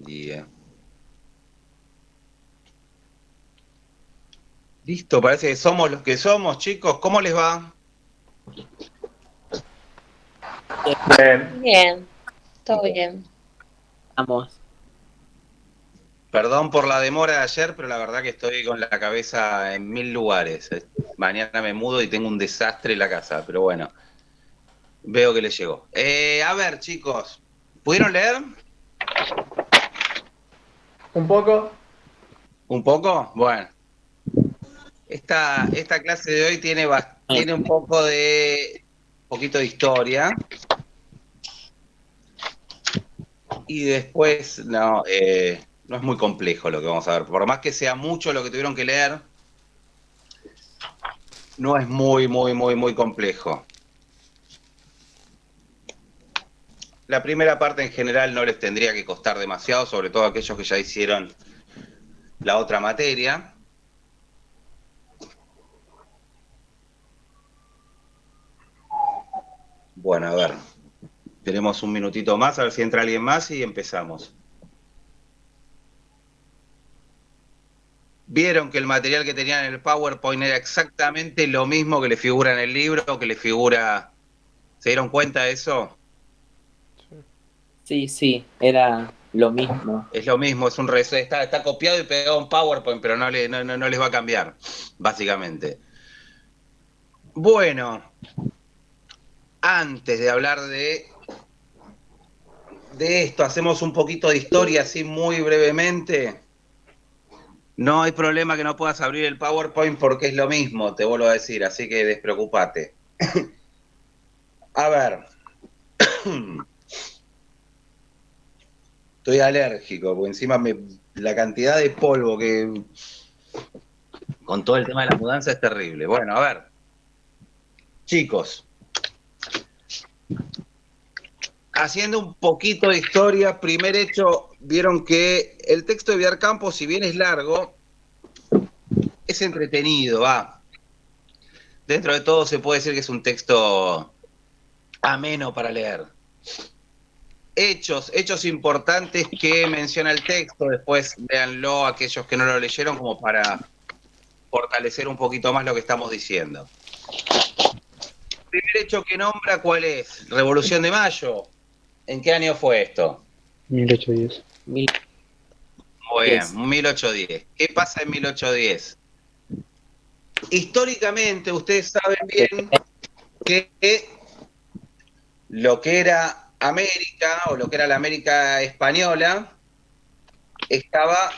día. Listo, parece que somos los que somos, chicos. ¿Cómo les va? Bien. Bien, todo bien. Vamos. Perdón por la demora de ayer, pero la verdad que estoy con la cabeza en 1000 lugares. Mañana me mudo y tengo un desastre en la casa, pero bueno, veo que les llegó. A ver, chicos, ¿pudieron leer? Un poco. ¿Un poco? Bueno, esta clase de hoy tiene un poquito de historia y después no es muy complejo lo que vamos a ver. Por más que sea mucho lo que tuvieron que leer, no es muy complejo. La primera parte en general no les tendría que costar demasiado, sobre todo aquellos que ya hicieron la otra materia. Bueno, a ver, tenemos un minutito más, a ver si entra alguien más y empezamos. Vieron que el material que tenían en el PowerPoint era exactamente lo mismo que le figura en el libro, que le figura... ¿Se dieron cuenta de eso? Sí, era lo mismo. Es lo mismo, es un está copiado y pegado en PowerPoint, pero no les va a cambiar, básicamente. Bueno, antes de hablar de esto, hacemos un poquito de historia así muy brevemente. No hay problema que no puedas abrir el PowerPoint porque es lo mismo, te vuelvo a decir, así que despreocupate. A ver. Estoy alérgico, porque encima la cantidad de polvo que con todo el tema de la mudanza es terrible. Bueno, a ver. Chicos, haciendo un poquito de historia, primer hecho, vieron que el texto de Villar Campos, si bien es largo, es entretenido, va. Dentro de todo se puede decir que es un texto ameno para leer. Hechos importantes que menciona el texto, después léanlo aquellos que no lo leyeron como para fortalecer un poquito más lo que estamos diciendo. Primer hecho que nombra, ¿cuál es? Revolución de Mayo. ¿En qué año fue esto? 1810. Muy Muy bien, 1810. ¿Qué pasa en 1810? Históricamente, ustedes saben bien que lo que era América, o lo que era la América española, estaba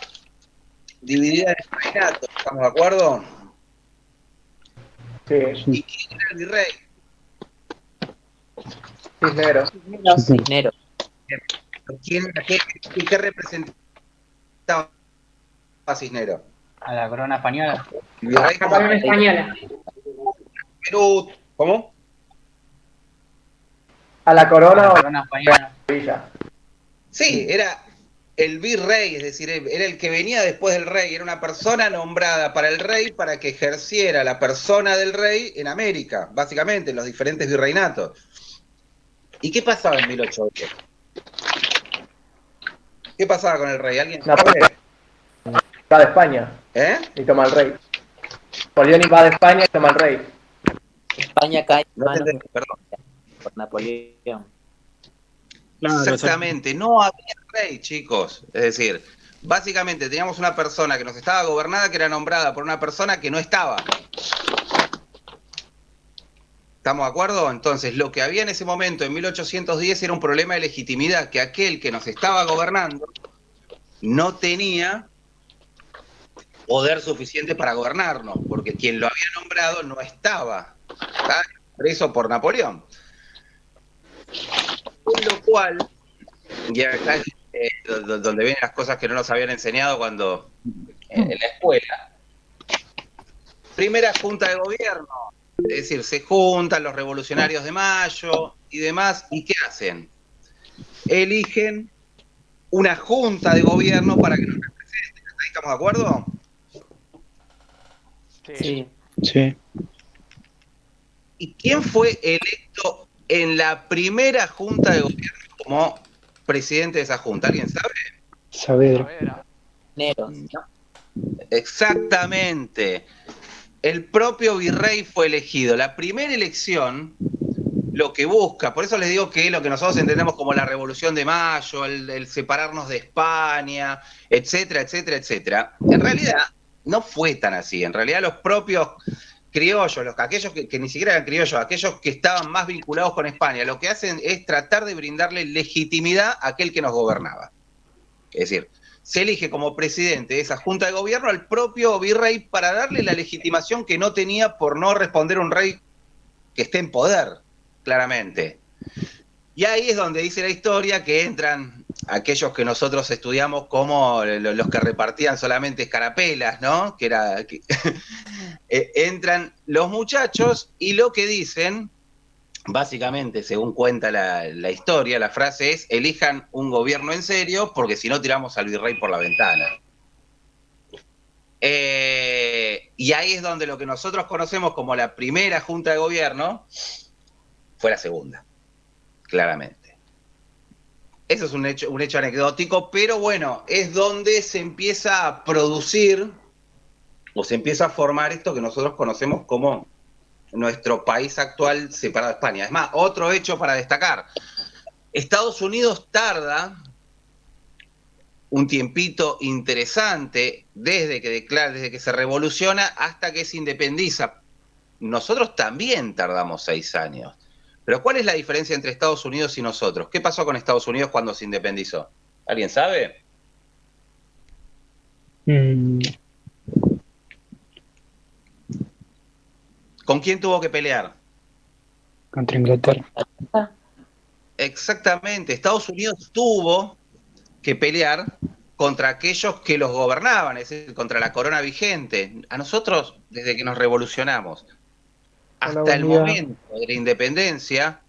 dividida en virreinatos, ¿estamos de acuerdo? Sí. ¿Y quién era el virrey? Cisneros. Cisneros. ¿Qué representaba Cisneros? A la corona española. Virrey La como corona española. Perú. ¿Cómo? A la A corona la o corona española. villa. Sí, era el virrey, es decir, era el que venía después del rey, era una persona nombrada para el rey para que ejerciera la persona del rey en América, básicamente, en los diferentes virreinatos. ¿Y qué pasaba en 1810? ¿Qué pasaba con el rey? ¿Alguien Napoleón sabe? va de España y toma el rey. Napoleón va de España y toma el rey. España cae en No te manos entendí, perdón. por Napoleón. Claro, Exactamente, no había rey, chicos. Es decir, básicamente teníamos una persona que nos estaba gobernada que era nombrada por una persona que no estaba. ¿Estamos de acuerdo? Entonces, lo que había en ese momento, en 1810, era un problema de legitimidad, que aquel que nos estaba gobernando no tenía poder suficiente para gobernarnos, porque quien lo había nombrado no estaba, ¿está? Preso por Napoleón. Con lo cual, y acá es donde vienen las cosas que no nos habían enseñado cuando en la escuela. Primera junta de gobierno, es decir, se juntan los revolucionarios de Mayo y demás, ¿y qué hacen? Eligen una junta de gobierno para que nos represente. ¿Estamos de acuerdo? Sí. Sí. ¿Y quién fue electo en la primera junta de gobierno como presidente de esa junta? ¿Alguien sabe? Saavedra. Cisneros. Exactamente. El propio virrey fue elegido. La primera elección, lo que busca, por eso les digo que lo que nosotros entendemos como la Revolución de Mayo, el separarnos de España, etcétera, etcétera, etcétera, en realidad no fue tan así. En realidad los propios criollos, aquellos que ni siquiera eran criollos, aquellos que estaban más vinculados con España, lo que hacen es tratar de brindarle legitimidad a aquel que nos gobernaba. Es decir, se elige como presidente de esa junta de gobierno al propio virrey para darle la legitimación que no tenía por no responder a un rey que esté en poder, claramente. Y ahí es donde dice la historia que entran aquellos que nosotros estudiamos como los que repartían solamente escarapelas, ¿no? Entran los muchachos y lo que dicen, básicamente, según cuenta la historia, la frase es: elijan un gobierno en serio, porque si no tiramos al virrey por la ventana. Y ahí es donde lo que nosotros conocemos como la primera junta de gobierno fue la segunda, claramente. Eso es un hecho anecdótico, pero bueno, es donde se empieza a producir o se empieza a formar esto que nosotros conocemos como nuestro país actual separado de España. Es más, otro hecho para destacar: Estados Unidos tarda un tiempito interesante desde que se revoluciona hasta que se independiza. Nosotros también tardamos 6 años. Pero ¿cuál es la diferencia entre Estados Unidos y nosotros? ¿Qué pasó con Estados Unidos cuando se independizó? ¿Alguien sabe? ¿Con quién tuvo que pelear? Contra Inglaterra. Exactamente. Estados Unidos tuvo que pelear contra aquellos que los gobernaban, es decir, contra la corona vigente. A nosotros, desde que nos revolucionamos hasta el momento de la independencia,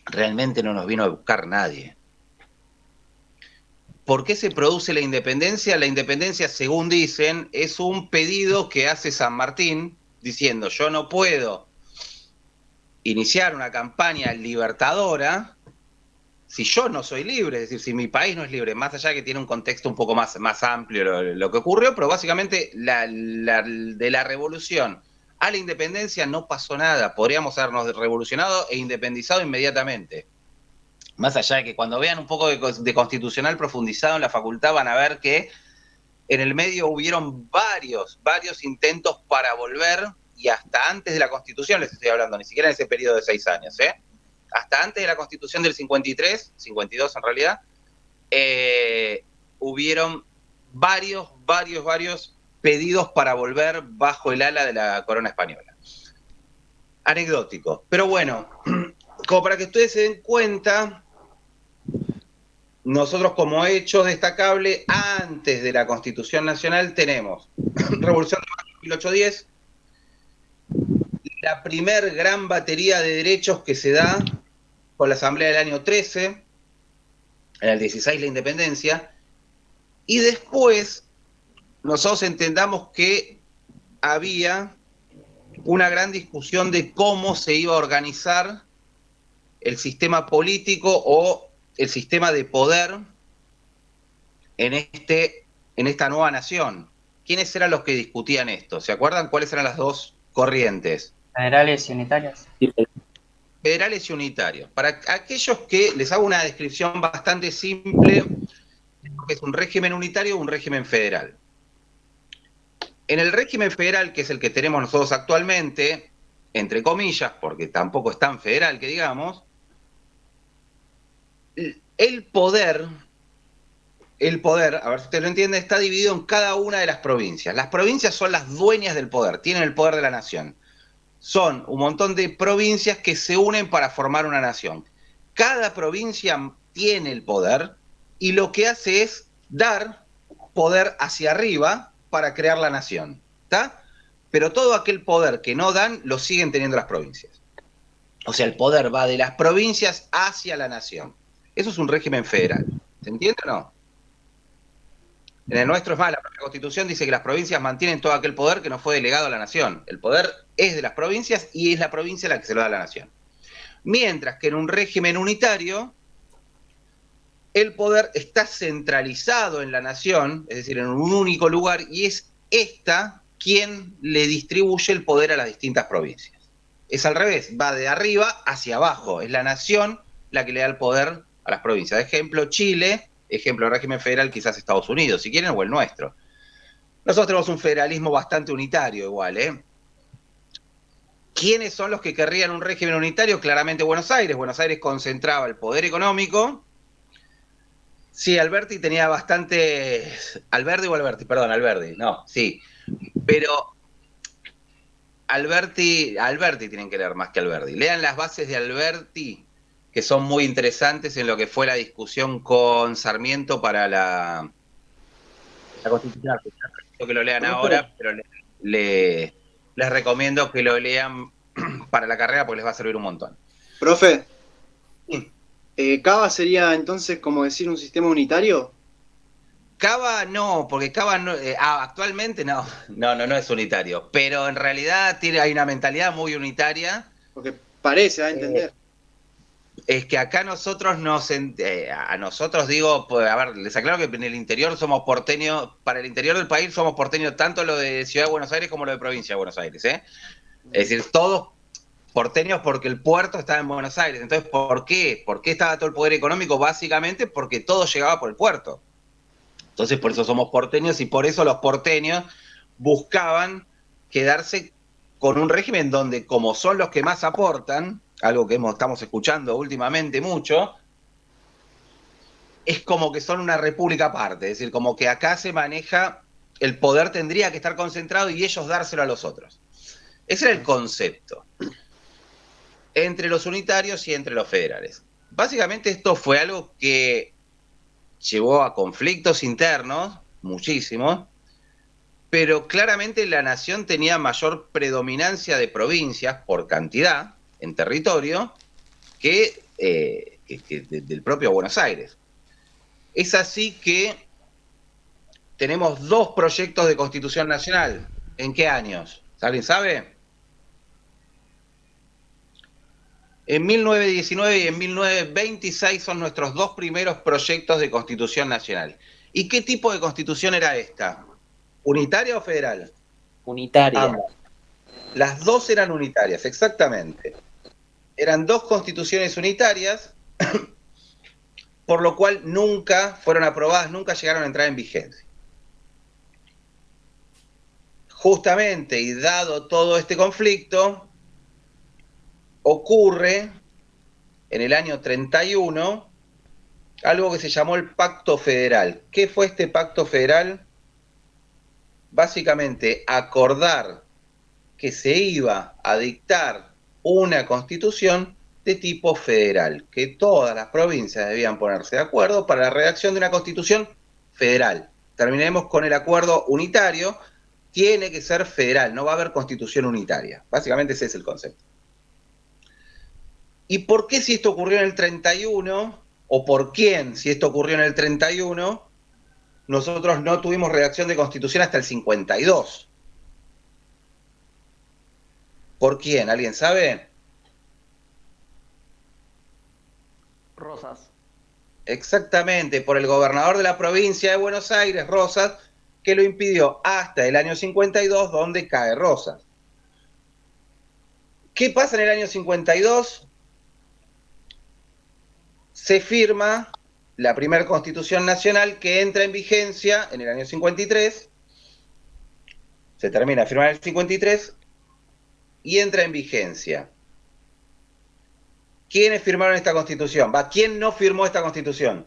realmente no nos vino a buscar nadie. ¿Por qué se produce la independencia? La independencia, según dicen, es un pedido que hace San Martín diciendo: yo no puedo iniciar una campaña libertadora si yo no soy libre, es decir, si mi país no es libre, más allá de que tiene un contexto un poco más amplio lo que ocurrió, pero básicamente de la revolución a la independencia no pasó nada. Podríamos habernos revolucionado e independizado inmediatamente. Más allá de que cuando vean un poco de constitucional profundizado en la facultad van a ver que en el medio hubieron varios intentos para volver, y hasta antes de la Constitución les estoy hablando, ni siquiera en ese periodo de 6 años, hasta antes de la Constitución del 53, 52 en realidad, hubieron varios pedidos para volver bajo el ala de la corona española. Anecdótico. Pero bueno, como para que ustedes se den cuenta, nosotros como hecho destacable, antes de la Constitución Nacional tenemos Revolución de Mayo 1810, la primer gran batería de derechos que se da con la Asamblea del año 13, en el 16 la independencia, y después nosotros entendamos que había una gran discusión de cómo se iba a organizar el sistema político o el sistema de poder en esta nueva nación. ¿Quiénes eran los que discutían esto? ¿Se acuerdan cuáles eran las dos corrientes? Federales y unitarios. Federales y unitarios. Para aquellos que les hago una descripción bastante simple, que es un régimen unitario o un régimen federal. En el régimen federal, que es el que tenemos nosotros actualmente, entre comillas, porque tampoco es tan federal que digamos, el poder, a ver si usted lo entiende, está dividido en cada una de las provincias. Las provincias son las dueñas del poder, tienen el poder de la nación. Son un montón de provincias que se unen para formar una nación. Cada provincia tiene el poder y lo que hace es dar poder hacia arriba para crear la nación, ¿está? Pero todo aquel poder que no dan lo siguen teniendo las provincias. O sea, el poder va de las provincias hacia la nación. Eso es un régimen federal. ¿Se entiende o no? En el nuestro es más, la propia Constitución dice que las provincias mantienen todo aquel poder que no fue delegado a la nación. El poder es de las provincias y es la provincia la que se lo da a la nación. Mientras que en un régimen unitario, el poder está centralizado en la nación, es decir, en un único lugar, y es esta quien le distribuye el poder a las distintas provincias. Es al revés, va de arriba hacia abajo, es la nación la que le da el poder a las provincias. Ejemplo, Chile, ejemplo, régimen federal, quizás Estados Unidos, si quieren, o el nuestro. Nosotros tenemos un federalismo bastante unitario igual, ¿eh? ¿Quiénes son los que querrían un régimen unitario? Claramente Buenos Aires. Buenos Aires concentraba el poder económico. Sí, Alberti tenía bastante... Alberti, no, sí. Pero Alberti tienen que leer más que Alberti. Lean las bases de Alberti, que son muy interesantes en lo que fue la discusión con Sarmiento para la Constitución. No que lo lean ahora, pero les recomiendo que lo lean para la carrera porque les va a servir un montón. Profe, ¿Cava sería entonces como decir un sistema unitario? Cava no, porque Cava no, actualmente no es unitario, pero en realidad hay una mentalidad muy unitaria. Porque parece, a entender. Es que acá nosotros a nosotros digo, pues, a ver, les aclaro que en el interior somos porteños, para el interior del país somos porteños tanto lo de Ciudad de Buenos Aires como lo de Provincia de Buenos Aires, ¿eh? Es decir, todos porteños porque el puerto estaba en Buenos Aires. Entonces, ¿por qué? ¿Por qué estaba todo el poder económico? Básicamente porque todo llegaba por el puerto. Entonces, por eso somos porteños y por eso los porteños buscaban quedarse con un régimen donde, como son los que más aportan, algo que estamos escuchando últimamente mucho, es como que son una república aparte, es decir, como que acá se maneja, el poder tendría que estar concentrado y ellos dárselo a los otros. Ese era el concepto, entre los unitarios y entre los federales. Básicamente esto fue algo que llevó a conflictos internos, muchísimos, pero claramente la nación tenía mayor predominancia de provincias por cantidad en territorio que del propio Buenos Aires. Es así que tenemos 2 proyectos de Constitución Nacional. ¿En qué años? ¿Alguien sabe? En 1919 y en 1926 son nuestros 2 primeros proyectos de Constitución Nacional. ¿Y qué tipo de constitución era esta? ¿Unitaria o federal? Unitaria. Ambas. Las 2 eran unitarias, exactamente. Eran 2 constituciones unitarias, por lo cual nunca fueron aprobadas, nunca llegaron a entrar en vigencia. Justamente, y dado todo este conflicto, ocurre en el año 31 algo que se llamó el Pacto Federal. ¿Qué fue este Pacto Federal? Básicamente, acordar que se iba a dictar una constitución de tipo federal, que todas las provincias debían ponerse de acuerdo para la redacción de una constitución federal. Terminemos con el acuerdo unitario, tiene que ser federal, no va a haber constitución unitaria. Básicamente ese es el concepto. ¿Y por qué si esto ocurrió en el 31, o por quién si esto ocurrió en el 31, nosotros no tuvimos redacción de constitución hasta el 52? ¿Por quién? ¿Alguien sabe? Rosas. Exactamente, por el gobernador de la provincia de Buenos Aires, Rosas, que lo impidió hasta el año 52, donde cae Rosas. ¿Qué pasa en el año 52? Se firma la primera Constitución Nacional que entra en vigencia en el año 53, se termina de firmar el 53 y entra en vigencia. ¿Quiénes firmaron esta Constitución? ¿Quién no firmó esta Constitución?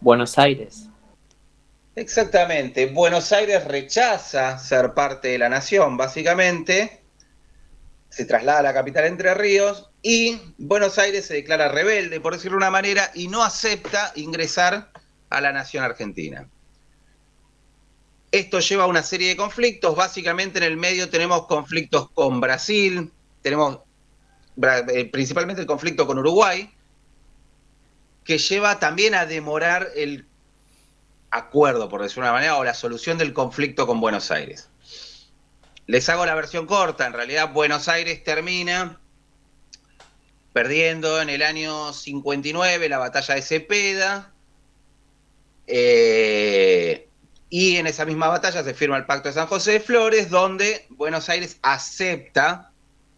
Buenos Aires. Exactamente. Buenos Aires rechaza ser parte de la nación, básicamente. Se traslada a la capital Entre Ríos y Buenos Aires se declara rebelde, por decirlo de una manera, y no acepta ingresar a la nación argentina. Esto lleva a una serie de conflictos. Básicamente en el medio tenemos conflictos con Brasil, tenemos principalmente el conflicto con Uruguay, que lleva también a demorar el acuerdo, por decirlo de una manera, o la solución del conflicto con Buenos Aires. Les hago la versión corta. En realidad Buenos Aires termina perdiendo en el año 59 la batalla de Cepeda, y en esa misma batalla se firma el Pacto de San José de Flores, donde Buenos Aires acepta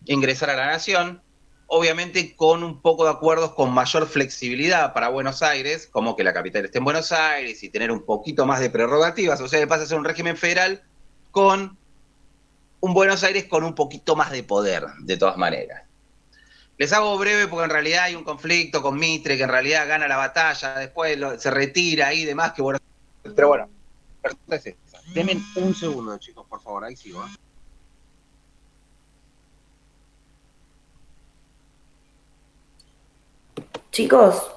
ingresar a la nación, obviamente con un poco de acuerdos con mayor flexibilidad para Buenos Aires, como que la capital esté en Buenos Aires y tener un poquito más de prerrogativas, o sea, pasa a ser un régimen federal con un Buenos Aires con un poquito más de poder, de todas maneras. Les hago breve porque en realidad hay un conflicto con Mitre, que en realidad gana la batalla, después se retira y demás, que bueno. Pero bueno, la pregunta es esta. Denme un segundo, chicos, por favor, ahí sigo. Chicos,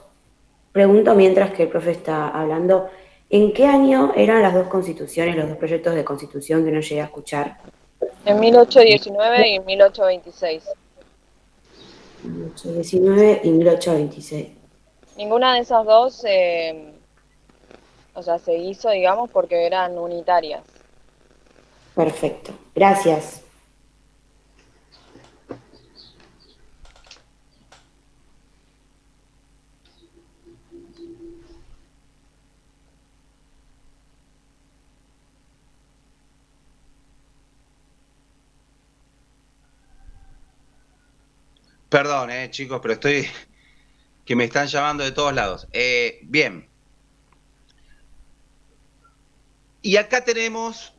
pregunto mientras que el profe está hablando, ¿en qué año eran las dos constituciones, los dos proyectos de constitución que no llegué a escuchar? En 1819 y 1826. 1819 y 1826. Ninguna de esas dos, se hizo, digamos, porque eran unitarias. Perfecto, gracias. Perdón, chicos, pero que me están llamando de todos lados. Bien. Y acá tenemos...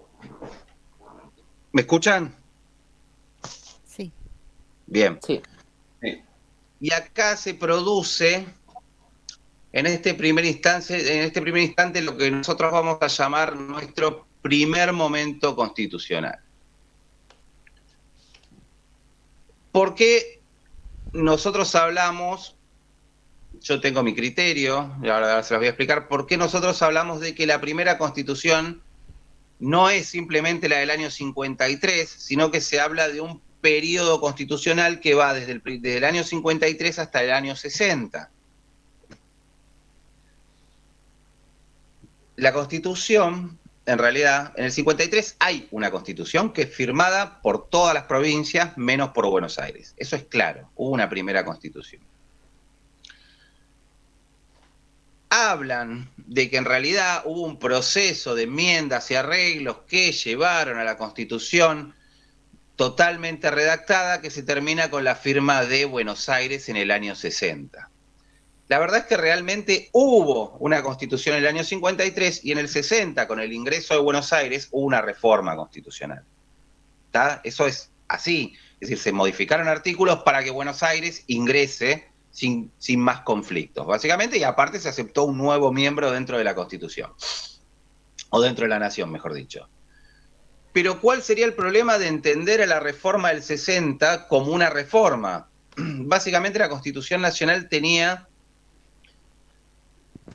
¿Me escuchan? Sí. Bien. Sí. Y acá se produce, en este primer instante, lo que nosotros vamos a llamar nuestro primer momento constitucional. ¿Por qué nosotros hablamos, yo tengo mi criterio, y ahora se los voy a explicar, por qué nosotros hablamos de que la primera constitución no es simplemente la del año 53, sino que se habla de un periodo constitucional que va desde el año 53 hasta el año 60. La Constitución, en realidad, en el 53 hay una Constitución que es firmada por todas las provincias, menos por Buenos Aires. Eso es claro, hubo una primera Constitución. Hablan de que en realidad hubo un proceso de enmiendas y arreglos que llevaron a la Constitución totalmente redactada que se termina con la firma de Buenos Aires en el año 60. La verdad es que realmente hubo una constitución en el año 53 y en el 60, con el ingreso de Buenos Aires, hubo una reforma constitucional. ¿Está? Eso es así. Es decir, se modificaron artículos para que Buenos Aires ingrese sin más conflictos, básicamente, y aparte se aceptó un nuevo miembro dentro de la Constitución. O dentro de la nación, mejor dicho. Pero ¿cuál sería el problema de entender a la reforma del 60 como una reforma? Básicamente la Constitución Nacional tenía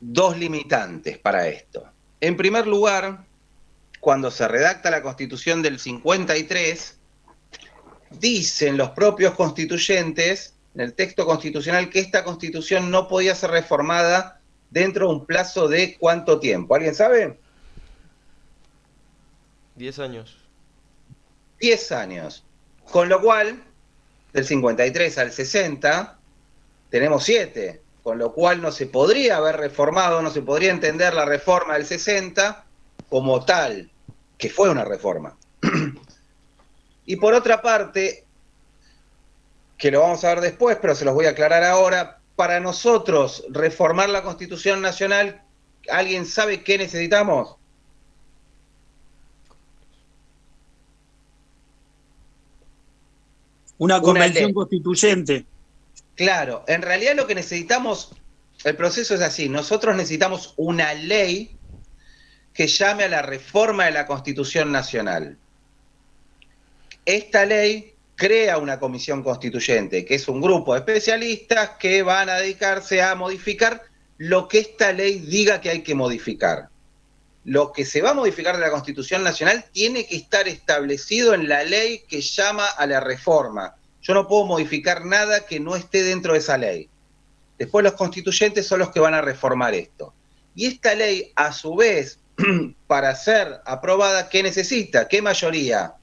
dos limitantes para esto. En primer lugar, cuando se redacta la Constitución del 53, dicen los propios constituyentes, en el texto constitucional, que esta Constitución no podía ser reformada dentro de un plazo de ¿cuánto tiempo? ¿Alguien sabe? 10 años. 10 años. Con lo cual, del 53 al 60, tenemos 7. Con lo cual no se podría haber reformado, no se podría entender la reforma del 60 como tal, que fue una reforma. Y por otra parte, que lo vamos a ver después, pero se los voy a aclarar ahora, para nosotros reformar la Constitución Nacional, ¿alguien sabe qué necesitamos? Una convención constituyente. Claro, en realidad lo que necesitamos, el proceso es así, nosotros necesitamos una ley que llame a la reforma de la Constitución Nacional. Esta ley crea una comisión constituyente, que es un grupo de especialistas que van a dedicarse a modificar lo que esta ley diga que hay que modificar. Lo que se va a modificar de la Constitución Nacional tiene que estar establecido en la ley que llama a la reforma. Yo no puedo modificar nada que no esté dentro de esa ley. Después los constituyentes son los que van a reformar esto. Y esta ley, a su vez, para ser aprobada, ¿qué necesita? ¿Qué mayoría?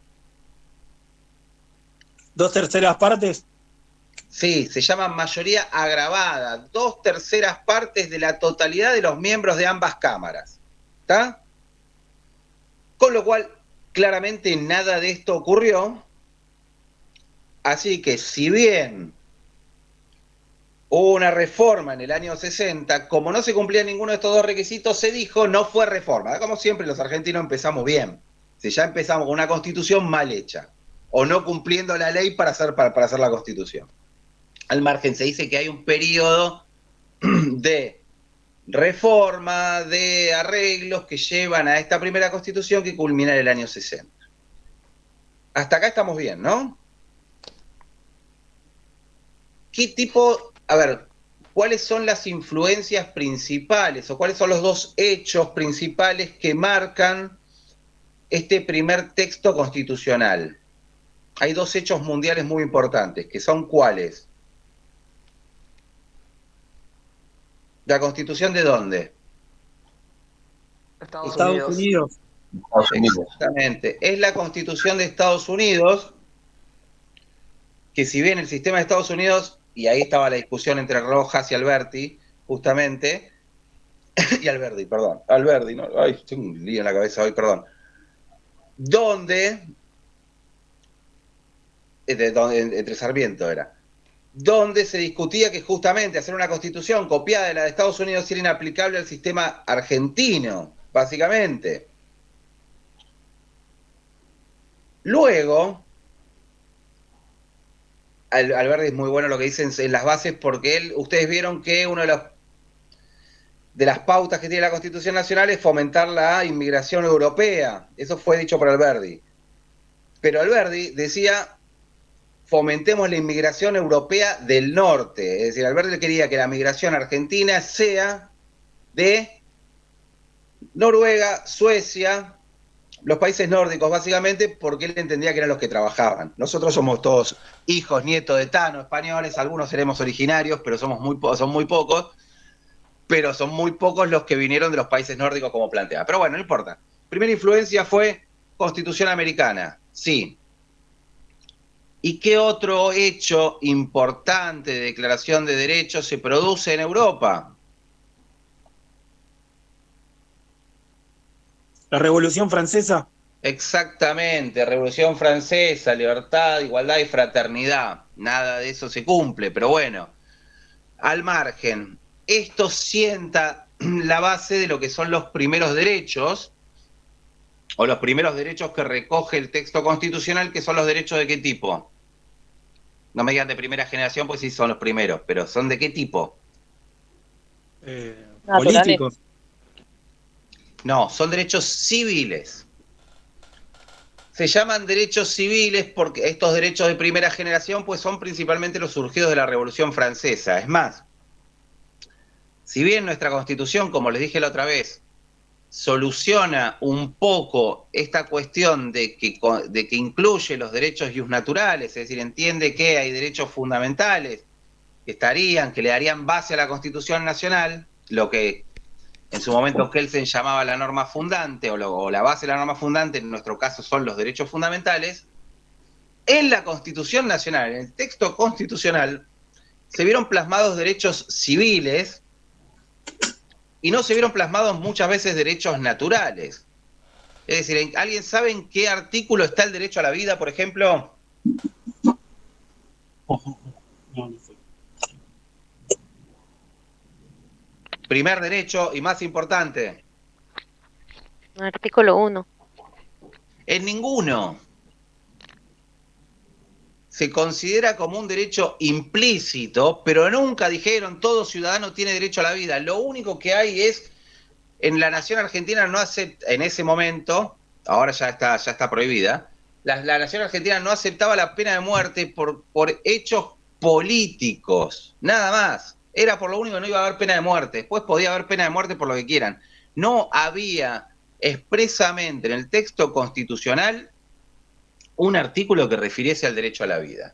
2/3 partes. Sí, se llama mayoría agravada, 2/3 partes de la totalidad de los miembros de ambas cámaras. ¿Está? Con lo cual, claramente nada de esto ocurrió. Así que si bien hubo una reforma en el año 60, como no se cumplía ninguno de estos dos requisitos, se dijo no fue reforma. Como siempre los argentinos empezamos bien. Si ya empezamos con una constitución mal hecha, o no cumpliendo la ley para hacer la constitución. Al margen se dice que hay un periodo de reforma, de arreglos que llevan a esta primera constitución que culmina en el año 60. Hasta acá estamos bien, ¿no? ¿Qué tipo, a ver, cuáles son las influencias principales o cuáles son los dos hechos principales que marcan este primer texto constitucional? Hay dos hechos mundiales muy importantes, que son ¿cuáles? ¿La Constitución de dónde? Estados Unidos. Exactamente. Es la Constitución de Estados Unidos, que si bien el sistema de Estados Unidos, y ahí estaba la discusión entre Rojas y Alberti, justamente, y Alberti, perdón. Alberti, no, ay, tengo un lío en la cabeza hoy, perdón. Entre Sarmiento era. Donde se discutía que justamente hacer una constitución copiada de la de Estados Unidos era inaplicable al sistema argentino, básicamente. Luego, Alberti es muy bueno lo que dicen en las bases, porque ustedes vieron que uno de las pautas que tiene la Constitución Nacional es fomentar la inmigración europea. Eso fue dicho por Alberti. Pero Alberti decía, fomentemos la inmigración europea del norte. Es decir, Alberti quería que la migración argentina sea de Noruega, Suecia, los países nórdicos básicamente, porque él entendía que eran los que trabajaban. Nosotros somos todos hijos, nietos de Tano, españoles, algunos seremos originarios, pero son muy pocos, pero son muy pocos los que vinieron de los países nórdicos como planteaba. Pero bueno, no importa. Primera influencia fue Constitución Americana, sí. ¿Y qué otro hecho importante de declaración de derechos se produce en Europa? La Revolución Francesa. Exactamente, Revolución Francesa, libertad, igualdad y fraternidad. Nada de eso se cumple, pero bueno, al margen. Esto sienta la base de lo que son los primeros derechos, o los primeros derechos que recoge el texto constitucional, que son los derechos de qué tipo. No me digan de primera generación, pues sí son los primeros, pero ¿son de qué tipo? Políticos. No, son derechos civiles. Se llaman derechos civiles porque estos derechos de primera generación pues son principalmente los surgidos de la Revolución Francesa. Es más, si bien nuestra Constitución, como les dije la otra vez, soluciona un poco esta cuestión de que incluye los derechos naturales, es decir, entiende que hay derechos fundamentales que le darían base a la Constitución Nacional, lo que en su momento Kelsen llamaba la norma fundante, o la base de la norma fundante, en nuestro caso son los derechos fundamentales. En la Constitución Nacional, en el texto constitucional, se vieron plasmados derechos civiles, y no se vieron plasmados muchas veces derechos naturales. Es decir, ¿alguien sabe en qué artículo está el derecho a la vida, por ejemplo? Primer derecho y más importante. Artículo 1. En ninguno. Se considera como un derecho implícito, pero nunca dijeron todo ciudadano tiene derecho a la vida. Lo único que hay es, en la nación argentina no acepta, en ese momento, ahora ya está prohibida, la nación argentina no aceptaba la pena de muerte por hechos políticos, nada más. Era por lo único que no iba a haber pena de muerte. Después podía haber pena de muerte por lo que quieran. No había expresamente en el texto constitucional un artículo que refiriese al derecho a la vida.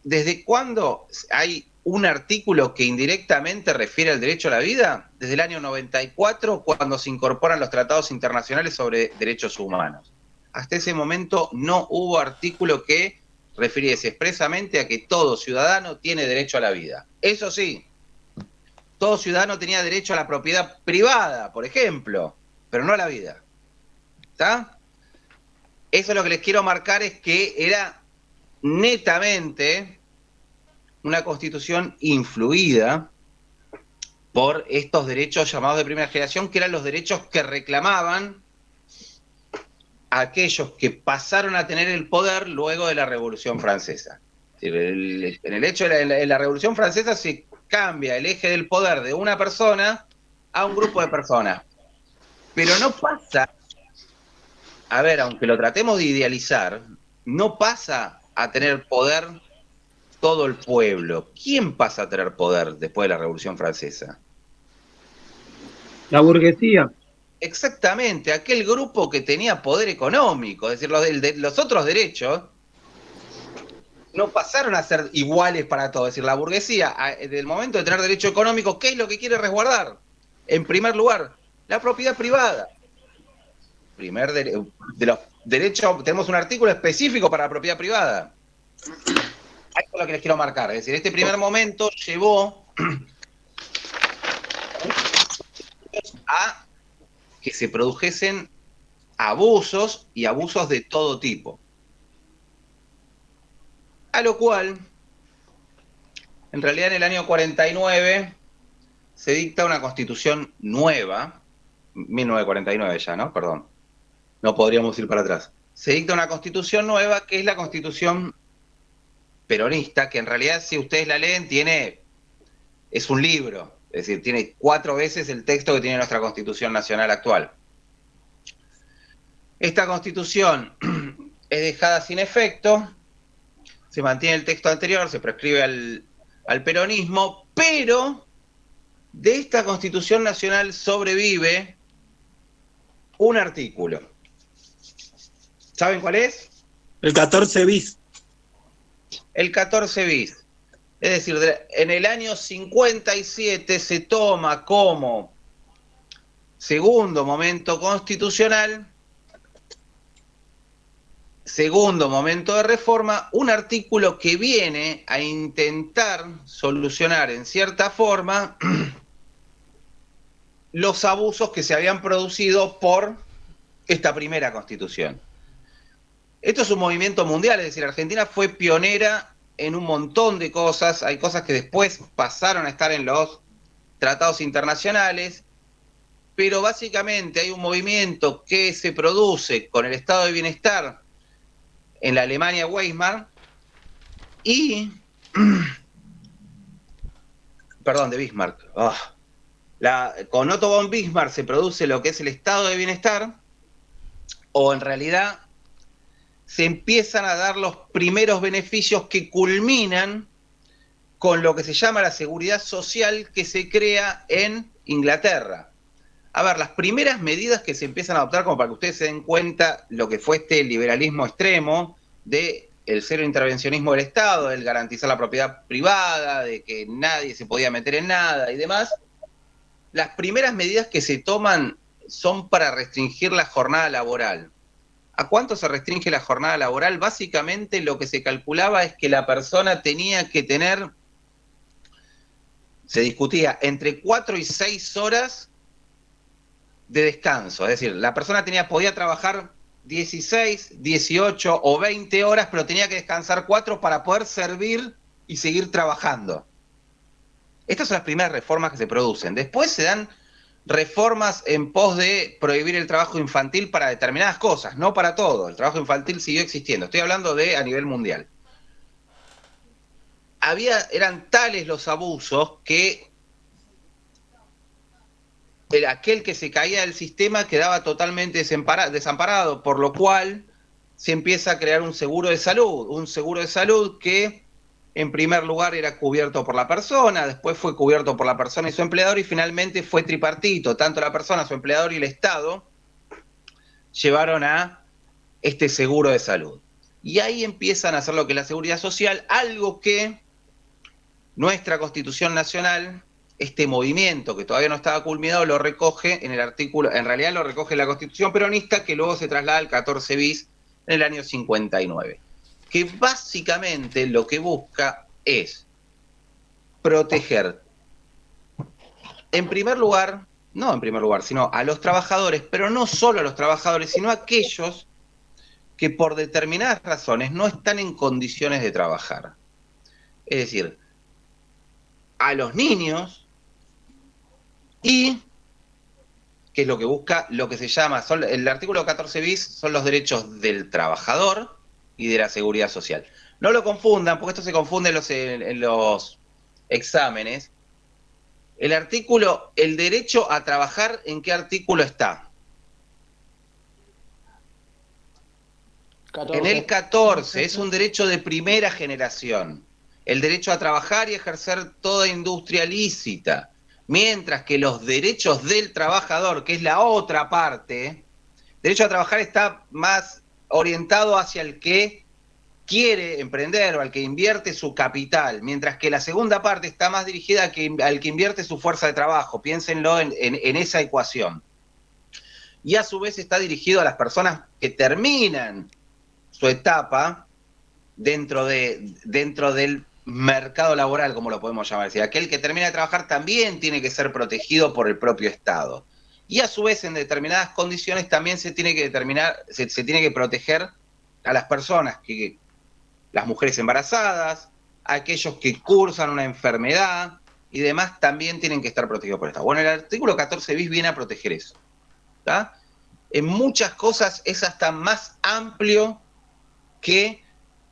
¿Desde cuándo hay un artículo que indirectamente refiere al derecho a la vida? Desde el año 94, cuando se incorporan los tratados internacionales sobre derechos humanos. Hasta ese momento no hubo artículo que refiriese expresamente a que todo ciudadano tiene derecho a la vida. Eso sí, todo ciudadano tenía derecho a la propiedad privada, por ejemplo, pero no a la vida. ¿Está? Eso lo que les quiero marcar es que era netamente una constitución influida por estos derechos llamados de primera generación, que eran los derechos que reclamaban aquellos que pasaron a tener el poder luego de la Revolución Francesa. En el hecho de la Revolución Francesa se cambia el eje del poder de una persona a un grupo de personas. Pero no pasa, a ver, aunque lo tratemos de idealizar, no pasa a tener poder todo el pueblo. ¿Quién pasa a tener poder después de la Revolución Francesa? La burguesía. Exactamente, aquel grupo que tenía poder económico, es decir, los otros derechos no pasaron a ser iguales para todos. Es decir, la burguesía, desde el momento de tener derecho económico, ¿qué es lo que quiere resguardar? En primer lugar, la propiedad privada. De los derechos, tenemos un artículo específico para la propiedad privada. Esto es lo que les quiero marcar. Es decir, este primer momento llevó a que se produjesen abusos y abusos de todo tipo. A lo cual, en realidad en el año 49 se dicta una constitución nueva, 1949 ya, ¿no? Perdón, no podríamos ir para atrás. Se dicta una constitución nueva que es la constitución peronista, que en realidad si ustedes la leen es un libro. Es decir, tiene 4 veces el texto que tiene nuestra Constitución Nacional actual. Esta Constitución es dejada sin efecto, se mantiene el texto anterior, se prescribe al peronismo, pero de esta Constitución Nacional sobrevive un artículo. ¿Saben cuál es? El 14 bis. El 14 bis. Es decir, en el año 57 se toma como segundo momento constitucional, segundo momento de reforma, un artículo que viene a intentar solucionar en cierta forma los abusos que se habían producido por esta primera constitución. Esto es un movimiento mundial, es decir, Argentina fue pionera en un montón de cosas, hay cosas que después pasaron a estar en los tratados internacionales, pero básicamente hay un movimiento que se produce con el estado de bienestar en la Alemania Weimar y... perdón, de Bismarck. Con Otto von Bismarck se produce lo que es el estado de bienestar, o en realidad se empiezan a dar los primeros beneficios que culminan con lo que se llama la seguridad social que se crea en Inglaterra. A ver, las primeras medidas que se empiezan a adoptar, como para que ustedes se den cuenta lo que fue este liberalismo extremo de el cero intervencionismo del Estado, el garantizar la propiedad privada, de que nadie se podía meter en nada y demás, las primeras medidas que se toman son para restringir la jornada laboral. ¿A cuánto se restringe la jornada laboral? Básicamente lo que se calculaba es que la persona tenía que tener, se discutía, entre 4 y 6 horas de descanso. Es decir, la persona podía trabajar 16, 18 o 20 horas, pero tenía que descansar 4 para poder servir y seguir trabajando. Estas son las primeras reformas que se producen. Después se dan reformas en pos de prohibir el trabajo infantil para determinadas cosas, no para todo. El trabajo infantil siguió existiendo. Estoy hablando a nivel mundial. Eran tales los abusos que aquel que se caía del sistema quedaba totalmente desamparado, por lo cual se empieza a crear un seguro de salud que en primer lugar era cubierto por la persona, después fue cubierto por la persona y su empleador, y finalmente fue tripartito. Tanto la persona, su empleador y el Estado llevaron a este seguro de salud. Y ahí empiezan a hacer lo que es la seguridad social, algo que nuestra Constitución Nacional, este movimiento que todavía no estaba culminado, lo recoge en el artículo, en realidad lo recoge la Constitución peronista, que luego se traslada al 14 bis en el año 59. que básicamente lo que busca es proteger, en primer lugar, no en primer lugar, sino a los trabajadores, pero no solo a los trabajadores, sino a aquellos que por determinadas razones no están en condiciones de trabajar. Es decir, a los niños y, que es lo que busca, lo que se llama, el artículo 14 bis son los derechos del trabajador y de la seguridad social. No lo confundan, porque esto se confunde en los exámenes. El derecho a trabajar, ¿en qué artículo está? 14. En el 14, es un derecho de primera generación. El derecho a trabajar y ejercer toda industria lícita. Mientras que los derechos del trabajador, que es la otra parte, derecho a trabajar está más orientado hacia el que quiere emprender o al que invierte su capital, mientras que la segunda parte está más dirigida al que invierte su fuerza de trabajo. Piénsenlo en esa ecuación. Y a su vez está dirigido a las personas que terminan su etapa dentro del mercado laboral, como lo podemos llamar. Es decir, aquel que termina de trabajar también tiene que ser protegido por el propio Estado. Y a su vez, en determinadas condiciones también se tiene que se tiene que proteger a las personas, las mujeres embarazadas, a aquellos que cursan una enfermedad y demás, también tienen que estar protegidos por el Estado. Bueno, el artículo 14 bis viene a proteger eso, ¿tá? En muchas cosas es hasta más amplio que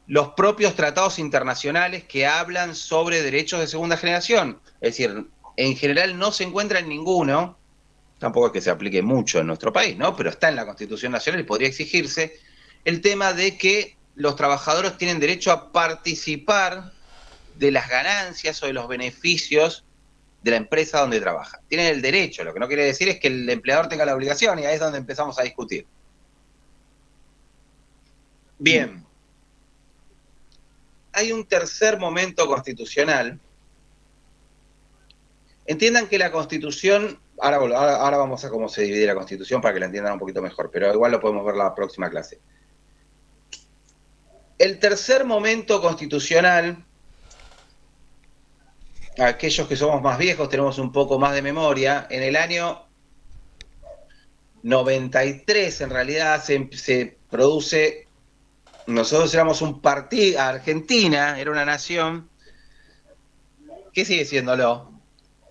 los propios tratados internacionales que hablan sobre derechos de segunda generación. Es decir, en general no se encuentra en ninguno, tampoco es que se aplique mucho en nuestro país, ¿no? Pero está en la Constitución Nacional y podría exigirse el tema de que los trabajadores tienen derecho a participar de las ganancias o de los beneficios de la empresa donde trabajan. Tienen el derecho, lo que no quiere decir es que el empleador tenga la obligación, y ahí es donde empezamos a discutir. Bien. Hay un tercer momento constitucional. Entiendan que la Constitución, ahora vamos a cómo se divide la Constitución para que la entiendan un poquito mejor, pero igual lo podemos ver la próxima clase. El tercer momento constitucional, aquellos que somos más viejos tenemos un poco más de memoria, en el año 93 en realidad se produce, nosotros éramos un partido, Argentina era una nación, que sigue siéndolo,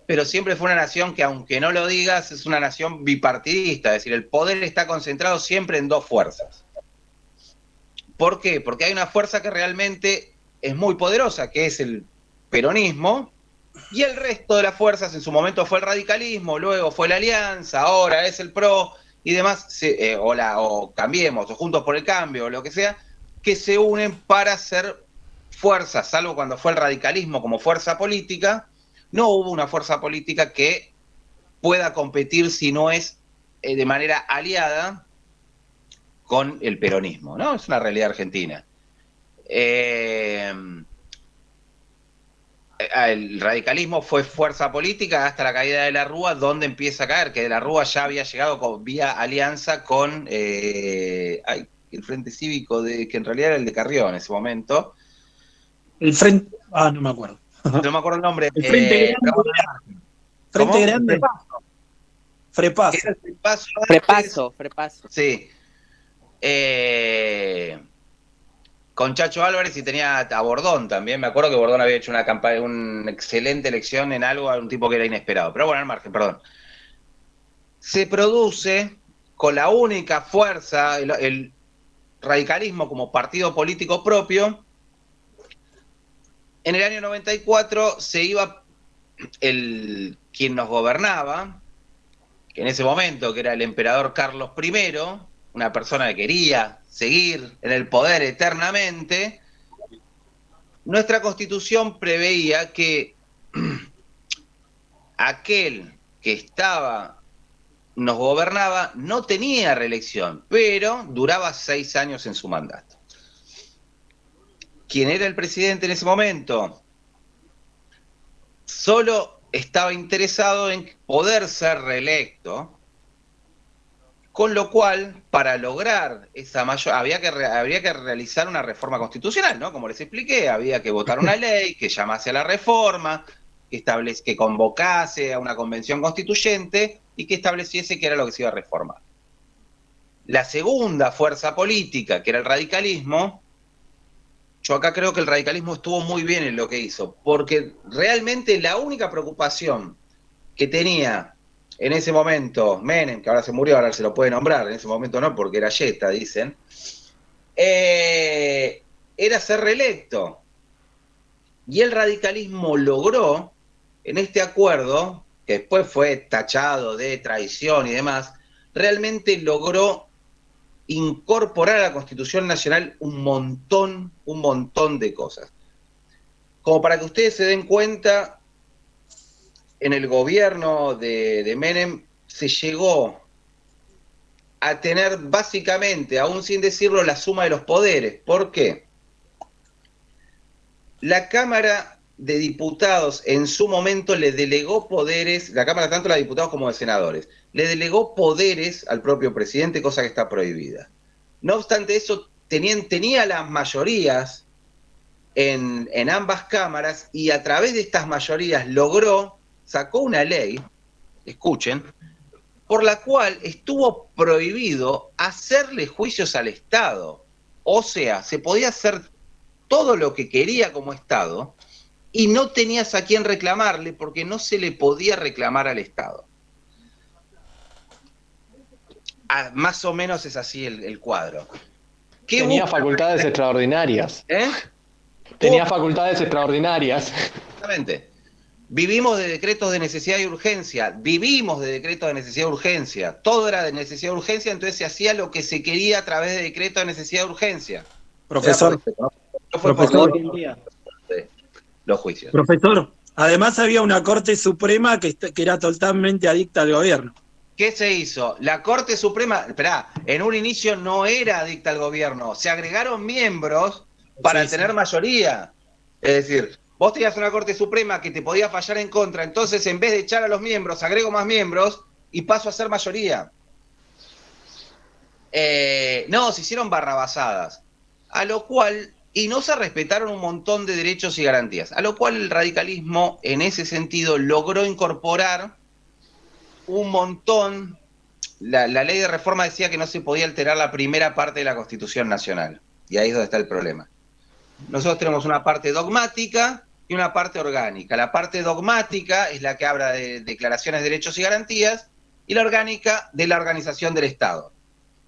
pero siempre fue una nación que, aunque no lo digas, es una nación bipartidista, es decir, el poder está concentrado siempre en dos fuerzas. ¿Por qué? Porque hay una fuerza que realmente es muy poderosa, que es el peronismo, y el resto de las fuerzas, en su momento fue el radicalismo, luego fue la Alianza, ahora es el PRO, y demás, o Cambiemos, o Juntos por el Cambio, o lo que sea, que se unen para ser fuerzas, salvo cuando fue el radicalismo como fuerza política, no hubo una fuerza política que pueda competir si no es de manera aliada con el peronismo, ¿no? Es una realidad argentina. El radicalismo fue fuerza política hasta la caída de la Rúa, donde empieza a caer, que de la Rúa ya había llegado vía alianza con el Frente Cívico, que en realidad era el de Carrió en ese momento. El Frente... no me acuerdo. No me acuerdo el nombre. El Frente Grande. Frente Grande. Frepaso. Frepaso. Sí. Con Chacho Álvarez, y tenía a Bordón también. Me acuerdo que Bordón había hecho una campaña, una excelente elección en algo a un tipo que era inesperado. Pero bueno, al margen, perdón. Se produce con la única fuerza, el radicalismo como partido político propio. En el año 94 se iba quien nos gobernaba, que en ese momento, que era el emperador Carlos I, una persona que quería seguir en el poder eternamente. Nuestra Constitución preveía que aquel que nos gobernaba no tenía reelección, pero duraba 6 años en su mandato. ¿Quién era el presidente en ese momento? Solo estaba interesado en poder ser reelecto Con lo cual, para lograr esa mayor, habría que realizar una reforma constitucional, ¿no? Como les expliqué, había que votar una ley que llamase a la reforma, que convocase a una convención constituyente y que estableciese qué era lo que se iba a reformar. La segunda fuerza política, que era el radicalismo, yo acá creo que el radicalismo estuvo muy bien en lo que hizo, porque realmente la única preocupación que tenía en ese momento Menem, que ahora se murió, ahora se lo puede nombrar, en ese momento no, porque era yeta, dicen, era ser reelecto. Y el radicalismo logró, en este acuerdo, que después fue tachado de traición y demás, realmente logró incorporar a la Constitución Nacional un montón de cosas. Como para que ustedes se den cuenta, en el gobierno de Menem se llegó a tener básicamente, aún sin decirlo, la suma de los poderes. ¿Por qué? La Cámara de Diputados en su momento le delegó poderes, la Cámara tanto de diputados como de senadores, le delegó poderes al propio presidente, cosa que está prohibida. No obstante eso, tenía las mayorías en ambas cámaras y a través de estas mayorías sacó una ley, escuchen, por la cual estuvo prohibido hacerle juicios al Estado. O sea, se podía hacer todo lo que quería como Estado y no tenías a quién reclamarle porque no se le podía reclamar al Estado. Más o menos es así el cuadro. Tenía facultades extraordinarias. Tenía facultades extraordinarias. Exactamente. Vivimos de decretos de necesidad y urgencia, todo era de necesidad y urgencia, entonces se hacía lo que se quería a través de decretos de necesidad y urgencia. Profesor, los juicios. Profesor, además había una Corte Suprema que era totalmente adicta al gobierno. ¿Qué se hizo? La Corte Suprema, en un inicio no era adicta al gobierno, se agregaron miembros para tener mayoría. Es decir, vos tenías una Corte Suprema que te podía fallar en contra, entonces en vez de echar a los miembros, agrego más miembros y paso a ser mayoría. No, se hicieron barrabasadas, a lo cual, y no se respetaron un montón de derechos y garantías, a lo cual el radicalismo, en ese sentido, logró incorporar un montón. La ley de reforma decía que no se podía alterar la primera parte de la Constitución Nacional, y ahí es donde está el problema. Nosotros tenemos una parte dogmática y una parte orgánica. La parte dogmática es la que habla de declaraciones de derechos y garantías, y la orgánica de la organización del Estado.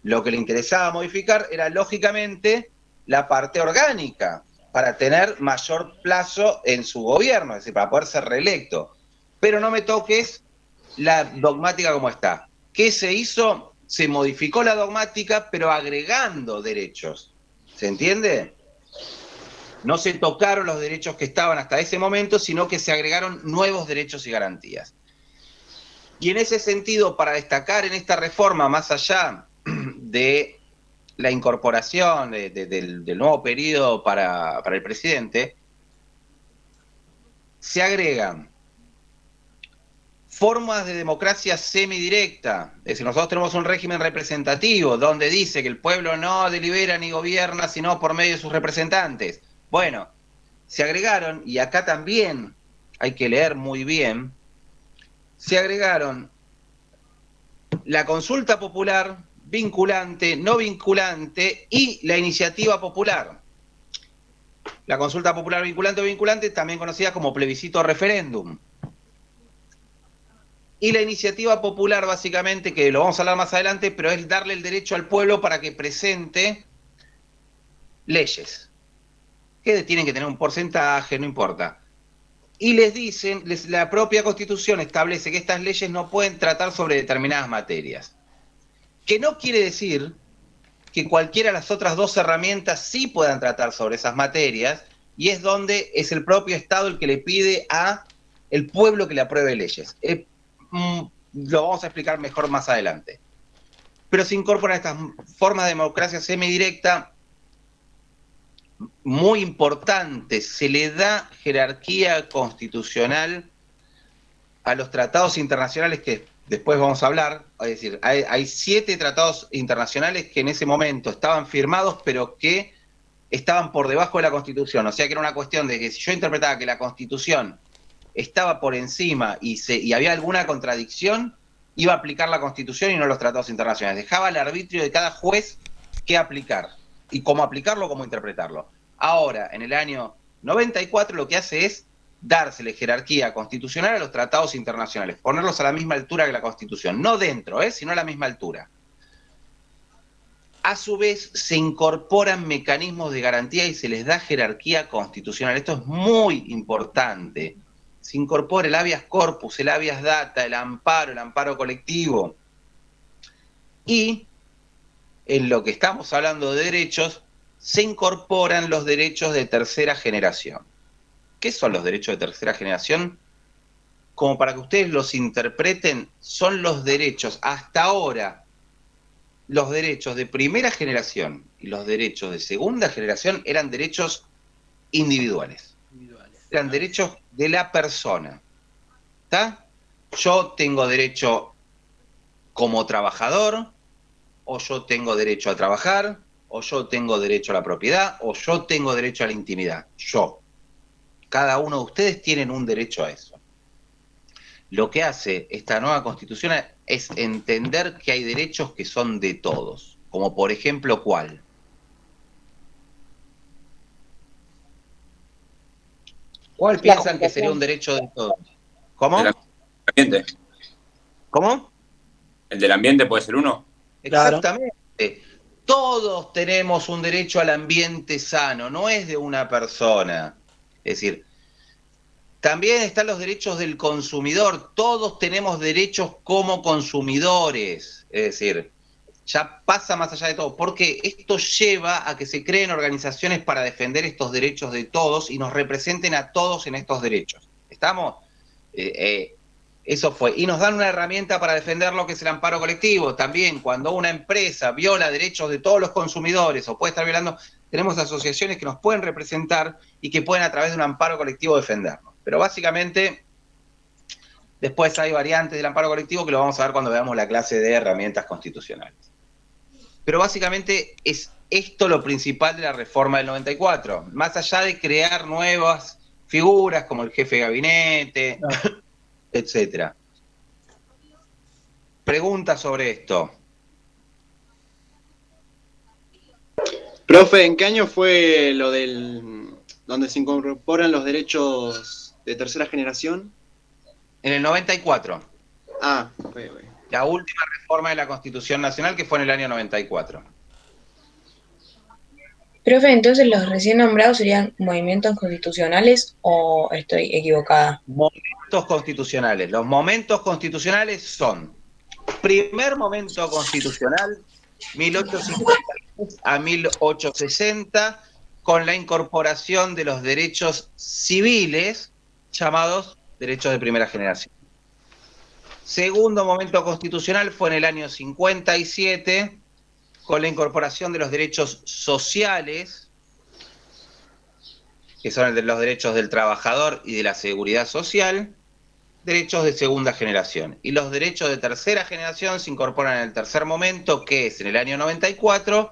Lo que le interesaba modificar era, lógicamente, la parte orgánica, para tener mayor plazo en su gobierno, es decir, para poder ser reelecto. Pero no me toques la dogmática como está. ¿Qué se hizo? Se modificó la dogmática, pero agregando derechos. ¿Se entiende? No se tocaron los derechos que estaban hasta ese momento, sino que se agregaron nuevos derechos y garantías. Y en ese sentido, para destacar en esta reforma, más allá de la incorporación del nuevo periodo para el presidente, se formas de democracia semidirecta. Es decir, nosotros tenemos un régimen representativo donde dice que el pueblo no delibera ni gobierna sino por medio de sus representantes. Bueno, se agregaron, y acá también hay que leer muy bien, se agregaron la consulta popular, vinculante, no vinculante, y la iniciativa popular. La consulta popular vinculante o vinculante, también conocida como plebiscito o referéndum. Y la iniciativa popular, básicamente, que lo vamos a hablar más adelante, pero es darle el derecho al pueblo para que presente leyes, que tienen que tener un porcentaje, no importa. Y les dicen, la propia Constitución establece que estas leyes no pueden tratar sobre determinadas materias. Que no quiere decir que cualquiera de las otras dos herramientas sí puedan tratar sobre esas materias, y es donde es el propio Estado el que le pide a el pueblo que le apruebe leyes. Lo vamos a explicar mejor más adelante. Pero se incorporan estas formas de democracia semidirecta muy importantes. Se le da jerarquía constitucional a los tratados internacionales que después vamos a hablar, es decir, hay 7 tratados internacionales que en ese momento estaban firmados, pero que estaban por debajo de la Constitución. O sea que era una cuestión de que si yo interpretaba que la Constitución estaba por encima y había alguna contradicción, iba a aplicar la Constitución y no los tratados internacionales. Dejaba al arbitrio de cada juez qué aplicar, y cómo aplicarlo, cómo interpretarlo. Ahora, en el año 94, lo que hace es dársele jerarquía constitucional a los tratados internacionales, ponerlos a la misma altura que la Constitución, no dentro, sino a la misma altura. A su vez, se incorporan mecanismos de garantía y se les da jerarquía constitucional. Esto es muy importante. Se incorpora el habeas corpus, el habeas data, el amparo colectivo. Y en lo que estamos hablando de derechos, se incorporan los derechos de tercera generación. ¿Qué son los derechos de tercera generación? Como para que ustedes los interpreten, son los derechos hasta ahora. Los derechos de primera generación y los derechos de segunda generación eran derechos individuales. Eran derechos de la persona. ¿Está? Yo tengo derecho como trabajador, o yo tengo derecho a trabajar, o yo tengo derecho a la propiedad, o yo tengo derecho a la intimidad. Yo. Cada uno de ustedes tienen un derecho a eso. Lo que hace esta nueva Constitución es entender que hay derechos que son de todos. Como por ejemplo, ¿cuál? ¿Cuál piensan que sería un derecho de todos? ¿Cómo? El ambiente. ¿Cómo? ¿El del ambiente puede ser uno? Exactamente. Todos tenemos un derecho al ambiente sano, no es de una persona. Es decir, también están los derechos del consumidor. Todos tenemos derechos como consumidores. Es decir, ya pasa más allá de todo, porque esto lleva a que se creen organizaciones para defender estos derechos de todos y nos representen a todos en estos derechos. ¿Estamos? Eso fue. Y nos dan una herramienta para defender lo que es el amparo colectivo. También, cuando una empresa viola derechos de todos los consumidores o puede estar violando, tenemos asociaciones que nos pueden representar y que pueden a través de un amparo colectivo defendernos. Pero básicamente, después hay variantes del amparo colectivo que lo vamos a ver cuando veamos la clase de herramientas constitucionales. Pero básicamente es esto lo principal de la reforma del 94. Más allá de crear nuevas figuras como el jefe de gabinete, etcétera. Preguntas sobre esto. Profe, ¿en qué año fue lo del donde se incorporan los derechos de tercera generación? En el 94. Ah, ok. La última reforma de la Constitución Nacional, que fue en el año 94. Profe, entonces los recién nombrados serían movimientos constitucionales o estoy equivocada. Momentos constitucionales. Los momentos constitucionales son: primer momento constitucional, 1853 a 1860, con la incorporación de los derechos civiles, llamados derechos de primera generación. Segundo momento constitucional fue en el año 57, con la incorporación de los derechos sociales, que son los derechos del trabajador y de la seguridad social, derechos de segunda generación. Y los derechos de tercera generación se incorporan en el tercer momento, que es en el año 94,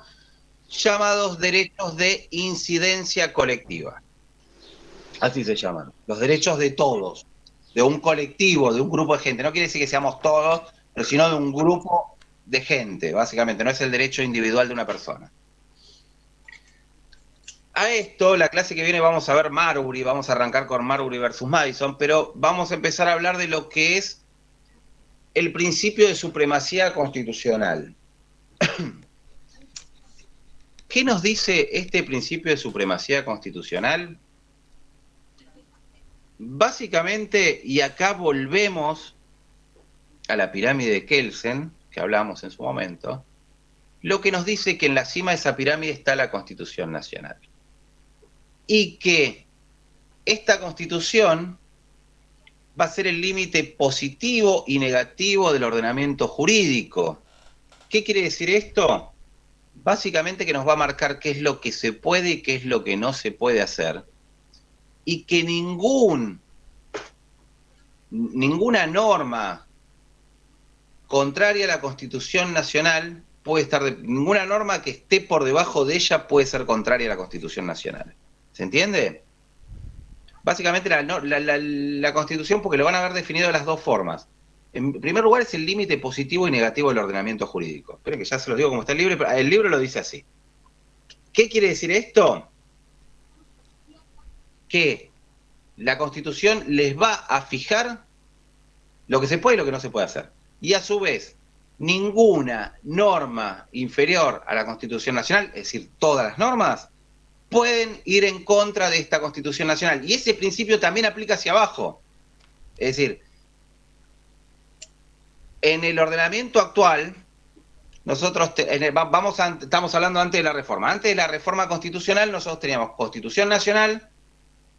llamados derechos de incidencia colectiva. Así se llaman. Los derechos de todos, de un colectivo, de un grupo de gente. No quiere decir que seamos todos, pero sino de un grupo de gente, básicamente. No es el derecho individual de una persona. A esto, la clase que viene vamos a ver Marbury, vamos a arrancar con Marbury versus Madison, pero vamos a empezar a hablar de lo que es el principio de supremacía constitucional. ¿Qué nos dice este principio de supremacía constitucional? Básicamente, y acá volvemos a la pirámide de Kelsen, que hablamos en su momento, lo que nos dice que en la cima de esa pirámide está la Constitución Nacional. Y que esta Constitución va a ser el límite positivo y negativo del ordenamiento jurídico. ¿Qué quiere decir esto? Básicamente que nos va a marcar qué es lo que se puede y qué es lo que no se puede hacer. Y que ninguna norma contraria a la Constitución Nacional puede estar, ninguna norma que esté por debajo de ella puede ser contraria a la Constitución Nacional. ¿Se entiende? Básicamente la Constitución, porque lo van a haber definido de las dos formas. En primer lugar es el límite positivo y negativo del ordenamiento jurídico. Esperen que ya se los digo como está el libro, pero el libro lo dice así. ¿Qué quiere decir esto? Que la Constitución les va a fijar lo que se puede y lo que no se puede hacer. Y a su vez, ninguna norma inferior a la Constitución Nacional, es decir, todas las normas, pueden ir en contra de esta Constitución Nacional. Y ese principio también aplica hacia abajo. Es decir, en el ordenamiento actual, nosotros estamos hablando antes de la reforma. Antes de la reforma constitucional, nosotros teníamos Constitución Nacional,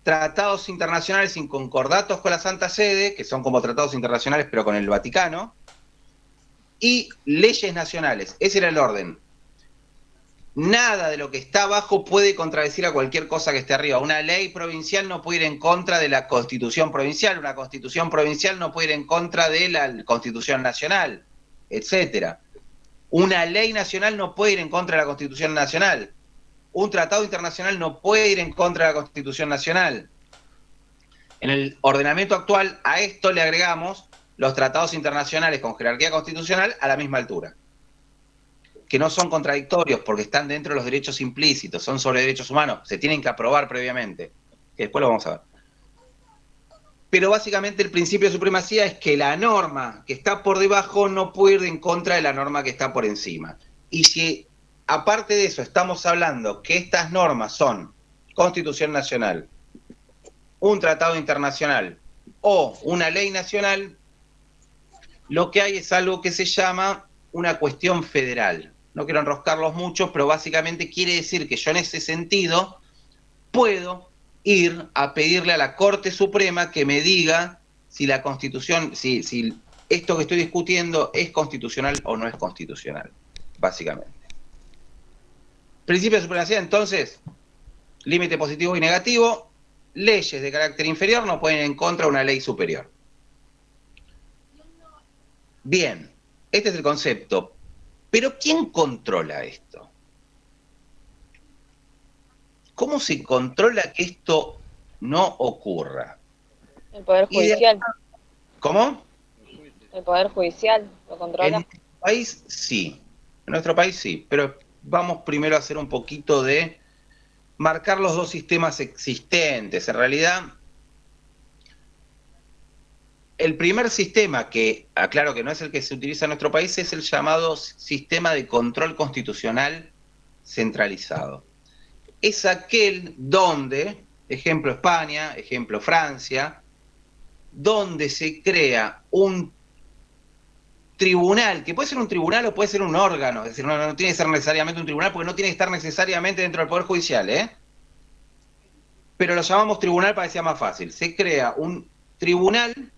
tratados internacionales y concordatos con la Santa Sede, que son como tratados internacionales pero con el Vaticano, y leyes nacionales. Ese era el orden. Nada de lo que está abajo puede contradecir a cualquier cosa que esté arriba. Una ley provincial no puede ir en contra de la Constitución provincial, una Constitución provincial no puede ir en contra de la Constitución nacional, etcétera. Una ley nacional no puede ir en contra de la Constitución nacional. Un tratado internacional no puede ir en contra de la Constitución nacional. En el ordenamiento actual, a esto le agregamos los tratados internacionales con jerarquía constitucional a la misma altura, que no son contradictorios porque están dentro de los derechos implícitos, son sobre derechos humanos, se tienen que aprobar previamente, que después lo vamos a ver. Pero básicamente el principio de supremacía es que la norma que está por debajo no puede ir en contra de la norma que está por encima. Y si aparte de eso estamos hablando que estas normas son Constitución Nacional, un tratado internacional o una ley nacional, lo que hay es algo que se llama una cuestión federal. No quiero enroscarlos mucho, pero básicamente quiere decir que yo en ese sentido puedo ir a pedirle a la Corte Suprema que me diga si la Constitución, si esto que estoy discutiendo es constitucional o no es constitucional, básicamente. Principio de supremacía, entonces, límite positivo y negativo, leyes de carácter inferior no pueden ir en contra de una ley superior. Bien, este es el concepto. Pero ¿quién controla esto? ¿Cómo se controla que esto no ocurra? El Poder Judicial. ¿Cómo? El Poder Judicial lo controla. En nuestro país sí, en nuestro país sí, pero vamos primero a hacer un poquito de marcar los dos sistemas existentes. En realidad, el primer sistema, que aclaro que no es el que se utiliza en nuestro país, es el llamado sistema de control constitucional centralizado. Es aquel donde, ejemplo España, ejemplo Francia, donde se crea un tribunal, que puede ser un tribunal o puede ser un órgano, es decir, no tiene que ser necesariamente un tribunal porque no tiene que estar necesariamente dentro del Poder Judicial, pero lo llamamos tribunal para que sea más fácil. Se crea un tribunal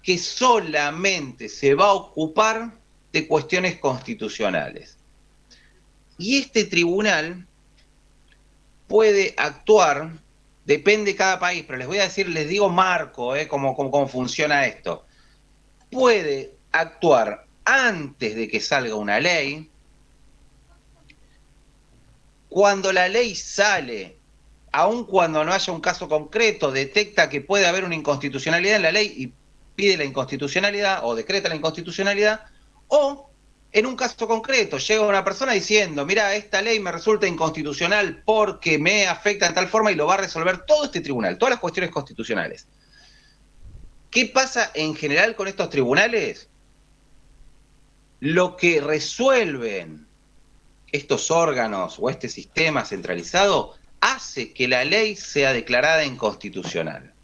que solamente se va a ocupar de cuestiones constitucionales. Y este tribunal puede actuar, depende de cada país, pero les voy a decir, les digo marco, cómo funciona esto. Puede actuar antes de que salga una ley, cuando la ley sale, aun cuando no haya un caso concreto, detecta que puede haber una inconstitucionalidad en la ley y pide la inconstitucionalidad o decreta la inconstitucionalidad, o en un caso concreto llega una persona diciendo, mira, esta ley me resulta inconstitucional porque me afecta de tal forma, y lo va a resolver todo este tribunal, todas las cuestiones constitucionales. ¿Qué pasa en general con estos tribunales? Lo que resuelven estos órganos o este sistema centralizado hace que la ley sea declarada inconstitucional.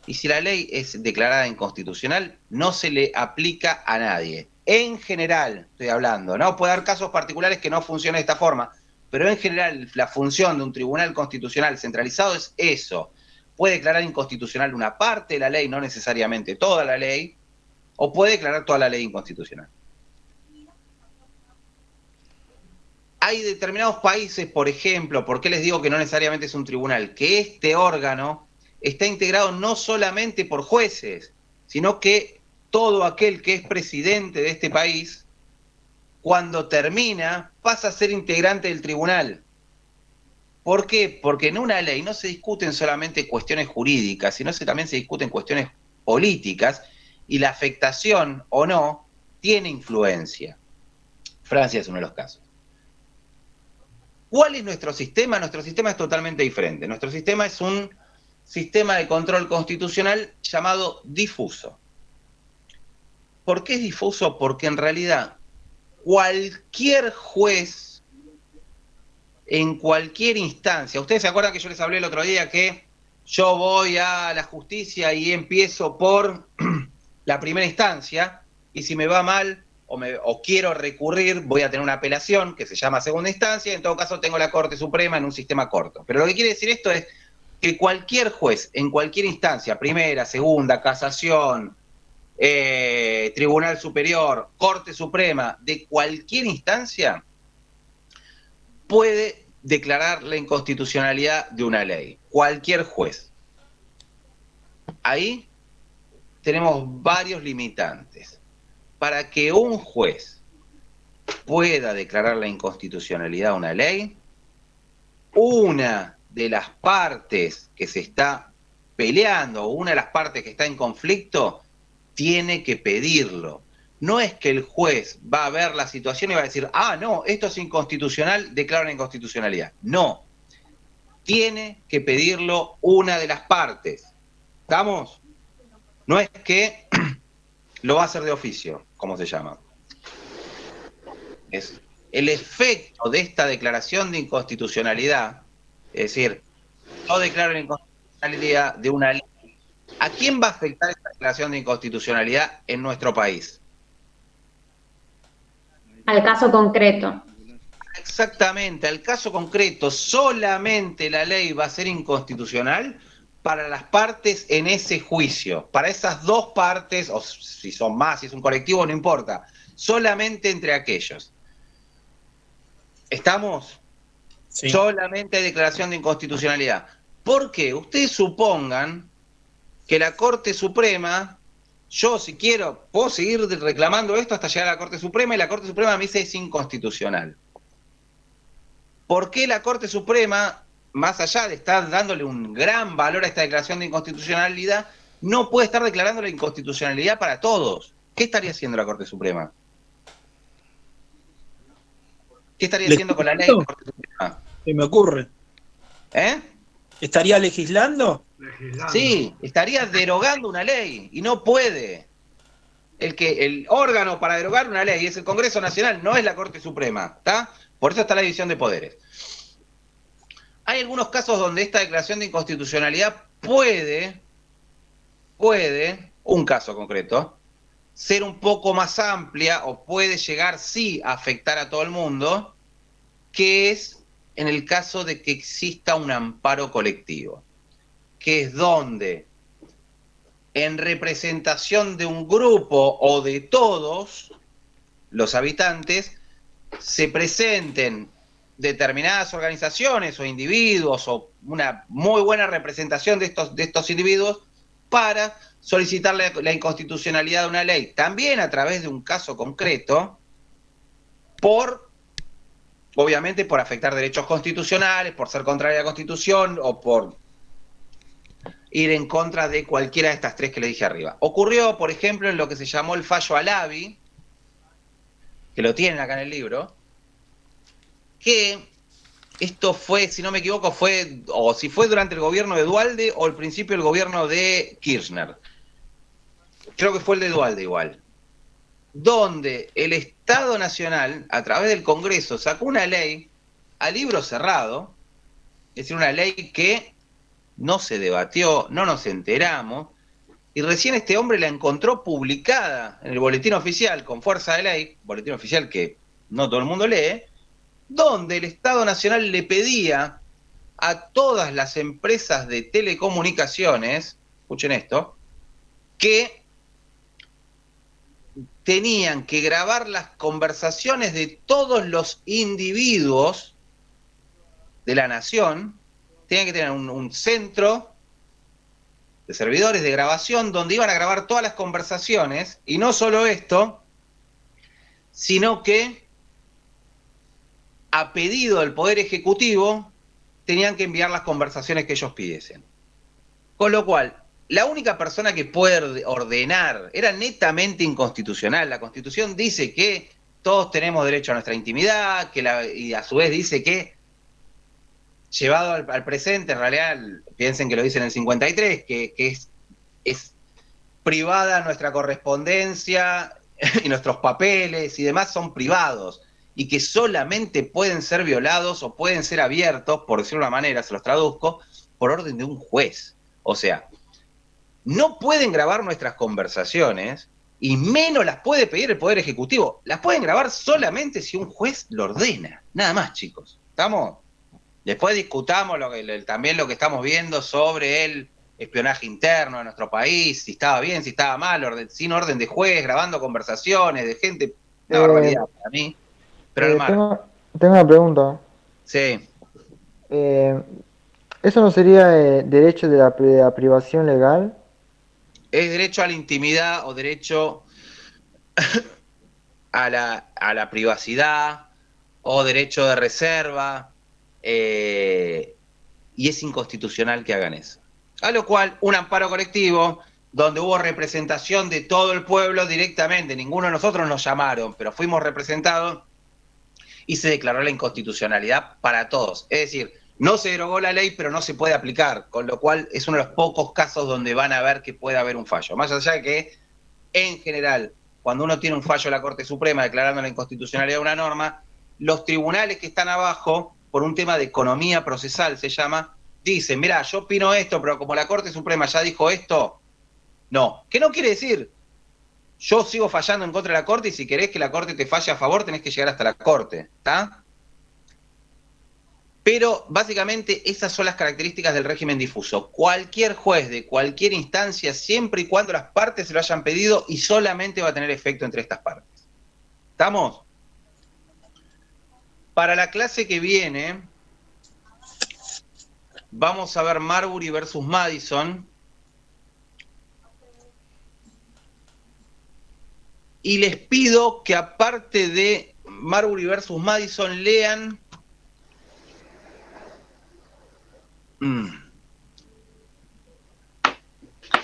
Y si la ley es declarada inconstitucional, no se le aplica a nadie. En general, estoy hablando, ¿no? Puede haber casos particulares que no funcionen de esta forma, pero en general la función de un tribunal constitucional centralizado es eso. Puede declarar inconstitucional una parte de la ley, no necesariamente toda la ley, o puede declarar toda la ley inconstitucional. Hay determinados países, por ejemplo, ¿por qué les digo que no necesariamente es un tribunal? Que este órgano está integrado no solamente por jueces, sino que todo aquel que es presidente de este país, cuando termina, pasa a ser integrante del tribunal. ¿Por qué? Porque en una ley no se discuten solamente cuestiones jurídicas, sino que también se discuten cuestiones políticas, y la afectación o no tiene influencia. Francia es uno de los casos. ¿Cuál es nuestro sistema? Nuestro sistema es totalmente diferente. Nuestro sistema es un sistema de control constitucional llamado difuso. ¿Por qué es difuso? Porque en realidad cualquier juez, en cualquier instancia, ustedes se acuerdan que yo les hablé el otro día que yo voy a la justicia y empiezo por la primera instancia, y si me va mal o quiero recurrir, voy a tener una apelación que se llama segunda instancia, y en todo caso tengo la Corte Suprema en un sistema corto. Pero lo que quiere decir esto es que cualquier juez, en cualquier instancia, primera, segunda, casación, Tribunal Superior, Corte Suprema, de cualquier instancia, puede declarar la inconstitucionalidad de una ley. Cualquier juez. Ahí tenemos varios limitantes. Para que un juez pueda declarar la inconstitucionalidad de una ley, una de las partes que se está peleando, una de las partes que está en conflicto, tiene que pedirlo. No es que el juez va a ver la situación y va a decir, ah, no, esto es inconstitucional, declara la inconstitucionalidad. No. Tiene que pedirlo una de las partes. ¿Estamos? No es que lo va a hacer de oficio, como se llama. Es el efecto de esta declaración de inconstitucionalidad, es decir, yo declaro la inconstitucionalidad de una ley. ¿A quién va a afectar esta declaración de inconstitucionalidad en nuestro país? Al caso concreto. Exactamente, al caso concreto. Solamente la ley va a ser inconstitucional para las partes en ese juicio. Para esas dos partes, o si son más, si es un colectivo, no importa. Solamente entre aquellos. ¿Estamos? Sí. Solamente hay declaración de inconstitucionalidad. ¿Por qué? Ustedes supongan que la Corte Suprema, yo si quiero, puedo seguir reclamando esto hasta llegar a la Corte Suprema, y la Corte Suprema me dice es inconstitucional. ¿Por qué la Corte Suprema, más allá de estar dándole un gran valor a esta declaración de inconstitucionalidad, no puede estar declarando la inconstitucionalidad para todos? ¿Qué estaría haciendo la Corte Suprema? ¿Qué estaría haciendo con la ley de la Corte Suprema? Se me ocurre. ¿Eh? ¿Estaría legislando? Sí, estaría derogando una ley, y no puede. El órgano para derogar una ley es el Congreso Nacional, no es la Corte Suprema, ¿está? Por eso está la división de poderes. Hay algunos casos donde esta declaración de inconstitucionalidad puede, un caso concreto, ser un poco más amplia, o puede llegar sí a afectar a todo el mundo, que es en el caso de que exista un amparo colectivo, que es donde en representación de un grupo o de todos los habitantes se presenten determinadas organizaciones o individuos, o una muy buena representación de estos individuos, para solicitar la inconstitucionalidad de una ley, también a través de un caso concreto, obviamente por afectar derechos constitucionales, por ser contraria a la Constitución, o por ir en contra de cualquiera de estas tres que le dije arriba. Ocurrió, por ejemplo, en lo que se llamó el fallo Alavi, que lo tienen acá en el libro, que esto fue, si no me equivoco, si fue durante el gobierno de Duhalde o al principio del gobierno de Kirchner. Creo que fue el de Duhalde igual. Donde el Estado Nacional, a través del Congreso, sacó una ley a libro cerrado, es decir, una ley que no se debatió, no nos enteramos, y recién este hombre la encontró publicada en el Boletín Oficial con fuerza de ley, Boletín Oficial que no todo el mundo lee, donde el Estado Nacional le pedía a todas las empresas de telecomunicaciones, escuchen esto, que tenían que grabar las conversaciones de todos los individuos de la nación, tenían que tener un centro de servidores de grabación, donde iban a grabar todas las conversaciones, y no solo esto, sino que a pedido del Poder Ejecutivo tenían que enviar las conversaciones que ellos pidiesen. Con lo cual, la única persona que puede ordenar era netamente inconstitucional. La Constitución dice que todos tenemos derecho a nuestra intimidad, y a su vez dice que, llevado al presente, en realidad, piensen que lo dice en el 53, que es privada nuestra correspondencia y nuestros papeles y demás son privados, y que solamente pueden ser violados o pueden ser abiertos, por decirlo de una manera, se los traduzco, por orden de un juez. O sea, no pueden grabar nuestras conversaciones, y menos las puede pedir el Poder Ejecutivo. Las pueden grabar solamente si un juez lo ordena. Nada más, chicos. ¿Estamos? Después discutamos también lo que estamos viendo sobre el espionaje interno de nuestro país, si estaba bien, si estaba mal, sin orden de juez, grabando conversaciones de gente. Una barbaridad para mí. Pero tengo una pregunta. Sí. ¿Eso no sería derecho de la privación legal? Es derecho a la intimidad o derecho a la privacidad o derecho de reserva, y es inconstitucional que hagan eso. A lo cual, un amparo colectivo, donde hubo representación de todo el pueblo directamente, ninguno de nosotros nos llamaron, pero fuimos representados, y se declaró la inconstitucionalidad para todos. Es decir, no se derogó la ley, pero no se puede aplicar, con lo cual es uno de los pocos casos donde van a ver que puede haber un fallo. Más allá de que, en general, cuando uno tiene un fallo de la Corte Suprema declarando la inconstitucionalidad de una norma, los tribunales que están abajo, por un tema de economía procesal se llama, dicen, mirá, yo opino esto, pero como la Corte Suprema ya dijo esto, no. ¿Qué no quiere decir? Yo sigo fallando en contra de la Corte, y si querés que la Corte te falle a favor, tenés que llegar hasta la Corte, ¿está? Pero básicamente esas son las características del régimen difuso. Cualquier juez de cualquier instancia, siempre y cuando las partes se lo hayan pedido, y solamente va a tener efecto entre estas partes. ¿Estamos? Para la clase que viene, vamos a ver Marbury versus Madison. Y les pido que, aparte de Marbury versus Madison, lean no,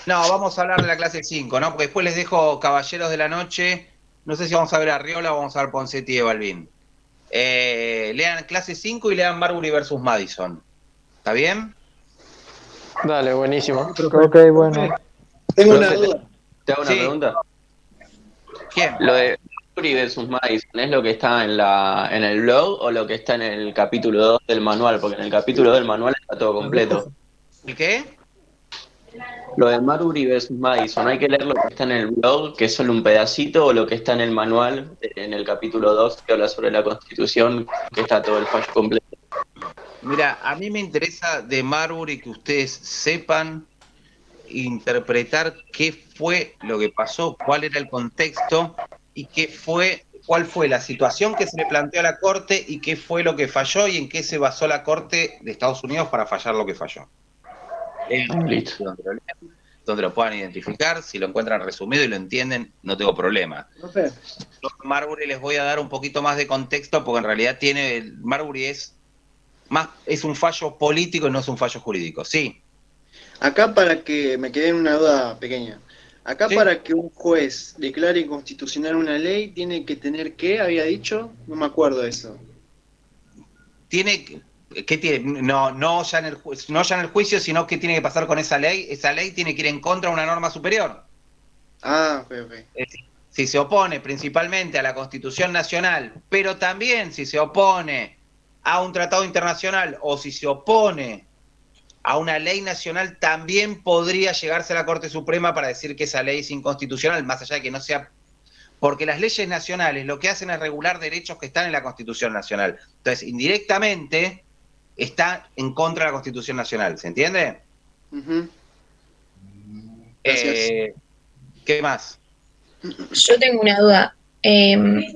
vamos a hablar de la clase 5, ¿no? Porque después les dejo Caballeros de la Noche. No sé si vamos a ver a Arriola o vamos a ver Ponseti y Balbín. Lean clase 5 y lean Marbury versus Madison. ¿Está bien? Dale, buenísimo. Ok, bueno. Tengo una duda. ¿Te hago una pregunta? ¿Quién? Lo de Marbury versus Madison, ¿es lo que está en el blog o lo que está en el capítulo 2 del manual? Porque en el capítulo 2 del manual está todo completo. ¿Y qué? Lo de Marbury versus Madison, ¿hay que leer lo que está en el blog, que es solo un pedacito, o lo que está en el manual, en el capítulo 2, que habla sobre la Constitución, que está todo el fallo completo? Mira, a mí me interesa de Marbury que ustedes sepan interpretar qué fue lo que pasó, cuál era el contexto y cuál fue la situación que se le planteó a la Corte y qué fue lo que falló y en qué se basó la Corte de Estados Unidos para fallar lo que falló. Listo. Donde lo puedan identificar, si lo encuentran resumido y lo entienden, no tengo problema. Yo a Marbury les voy a dar un poquito más de contexto porque en realidad Marbury es un fallo político y no es un fallo jurídico. Sí. Acá, para que me quede en una duda pequeña, acá sí. Para que un juez declare inconstitucional una ley, tiene que tener ¿qué? ¿Había dicho? No me acuerdo de eso. ¿Qué tiene? No ya en el juicio, sino que tiene que pasar con esa ley. Esa ley tiene que ir en contra de una norma superior. Ah, ok. Es decir, si se opone principalmente a la Constitución Nacional, pero también si se opone a un tratado internacional o si se opone a una ley nacional, también podría llegarse a la Corte Suprema para decir que esa ley es inconstitucional, más allá de que no sea... Porque las leyes nacionales lo que hacen es regular derechos que están en la Constitución Nacional. Entonces, indirectamente, está en contra de la Constitución Nacional. ¿Se entiende? Gracias. ¿Qué más? Yo tengo una duda.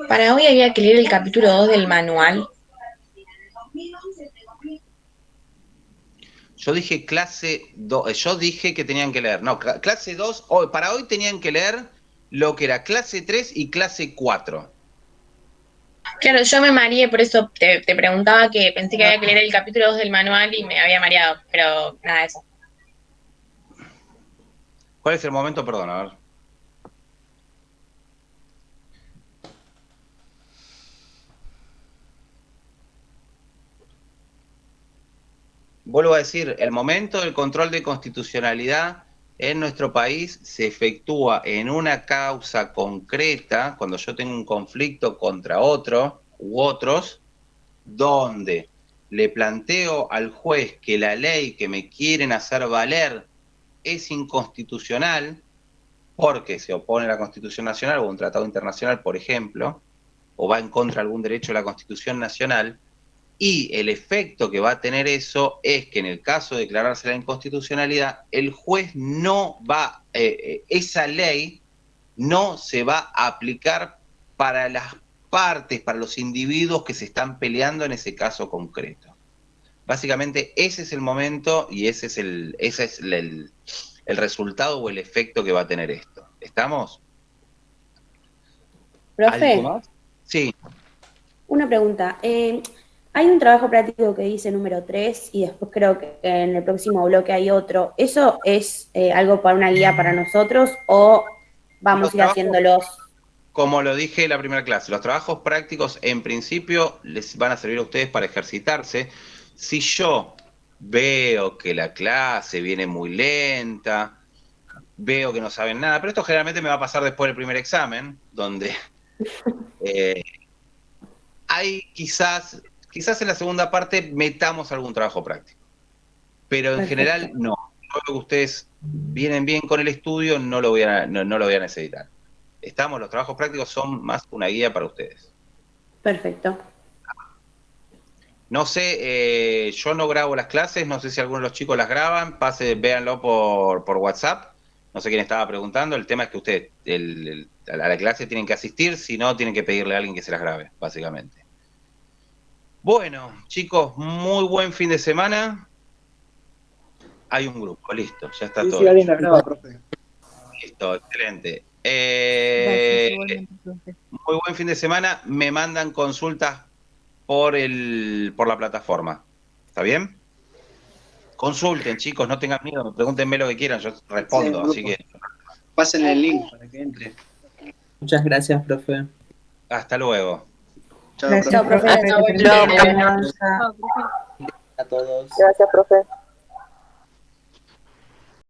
Para hoy había que leer el capítulo 2 del manual. Yo dije clase 2, yo dije que tenían que leer. No, clase 2, para hoy tenían que leer lo que era clase 3 y clase 4. Claro, yo me mareé, por eso te preguntaba, que pensé que había que leer el capítulo 2 del manual y me había mareado, pero nada de eso. ¿Cuál es el momento? Perdón, a ver. Vuelvo a decir, el momento del control de constitucionalidad en nuestro país se efectúa en una causa concreta, cuando yo tengo un conflicto contra otro u otros, donde le planteo al juez que la ley que me quieren hacer valer es inconstitucional, porque se opone a la Constitución Nacional o a un tratado internacional, por ejemplo, o va en contra de algún derecho de la Constitución Nacional, y el efecto que va a tener eso es que en el caso de declararse la inconstitucionalidad, el juez no va, esa ley no se va a aplicar para las partes, para los individuos que se están peleando en ese caso concreto. Básicamente ese es el momento y ese es el resultado o el efecto que va a tener esto. ¿Estamos? Profe, ¿Algo más? Sí. una pregunta. Hay un trabajo práctico que dice número 3 y después creo que en el próximo bloque hay otro. ¿Eso es algo para una guía para nosotros o vamos a ir haciéndolos? Como lo dije en la primera clase, los trabajos prácticos en principio les van a servir a ustedes para ejercitarse. Si yo veo que la clase viene muy lenta, veo que no saben nada, pero esto generalmente me va a pasar después del primer examen, donde hay quizás en la segunda parte metamos algún trabajo práctico. Pero en general no. Yo creo que ustedes vienen bien con el estudio, no lo voy a necesitar. Los trabajos prácticos son más una guía para ustedes. Perfecto. No sé, yo no grabo las clases, no sé si algunos de los chicos las graban, véanlo por WhatsApp. No sé quién estaba preguntando, el tema es que ustedes a la clase tienen que asistir, si no tienen que pedirle a alguien que se las grabe, básicamente. Bueno, chicos, muy buen fin de semana. Hay un grupo, listo, ya está todo. Sí, alguien la graba, profe. Listo, excelente. Gracias, igualmente, profe. Muy buen fin de semana. Me mandan consultas por la plataforma. ¿Está bien? Consulten, chicos, no tengan miedo, pregúntenme lo que quieran, yo respondo, Sí, así que... Pásenle el link para que entre. Muchas gracias, profe. Hasta luego. Chao, Gracias, profe. profe. Chao, profe. Hasta luego. A todos. Gracias, profe.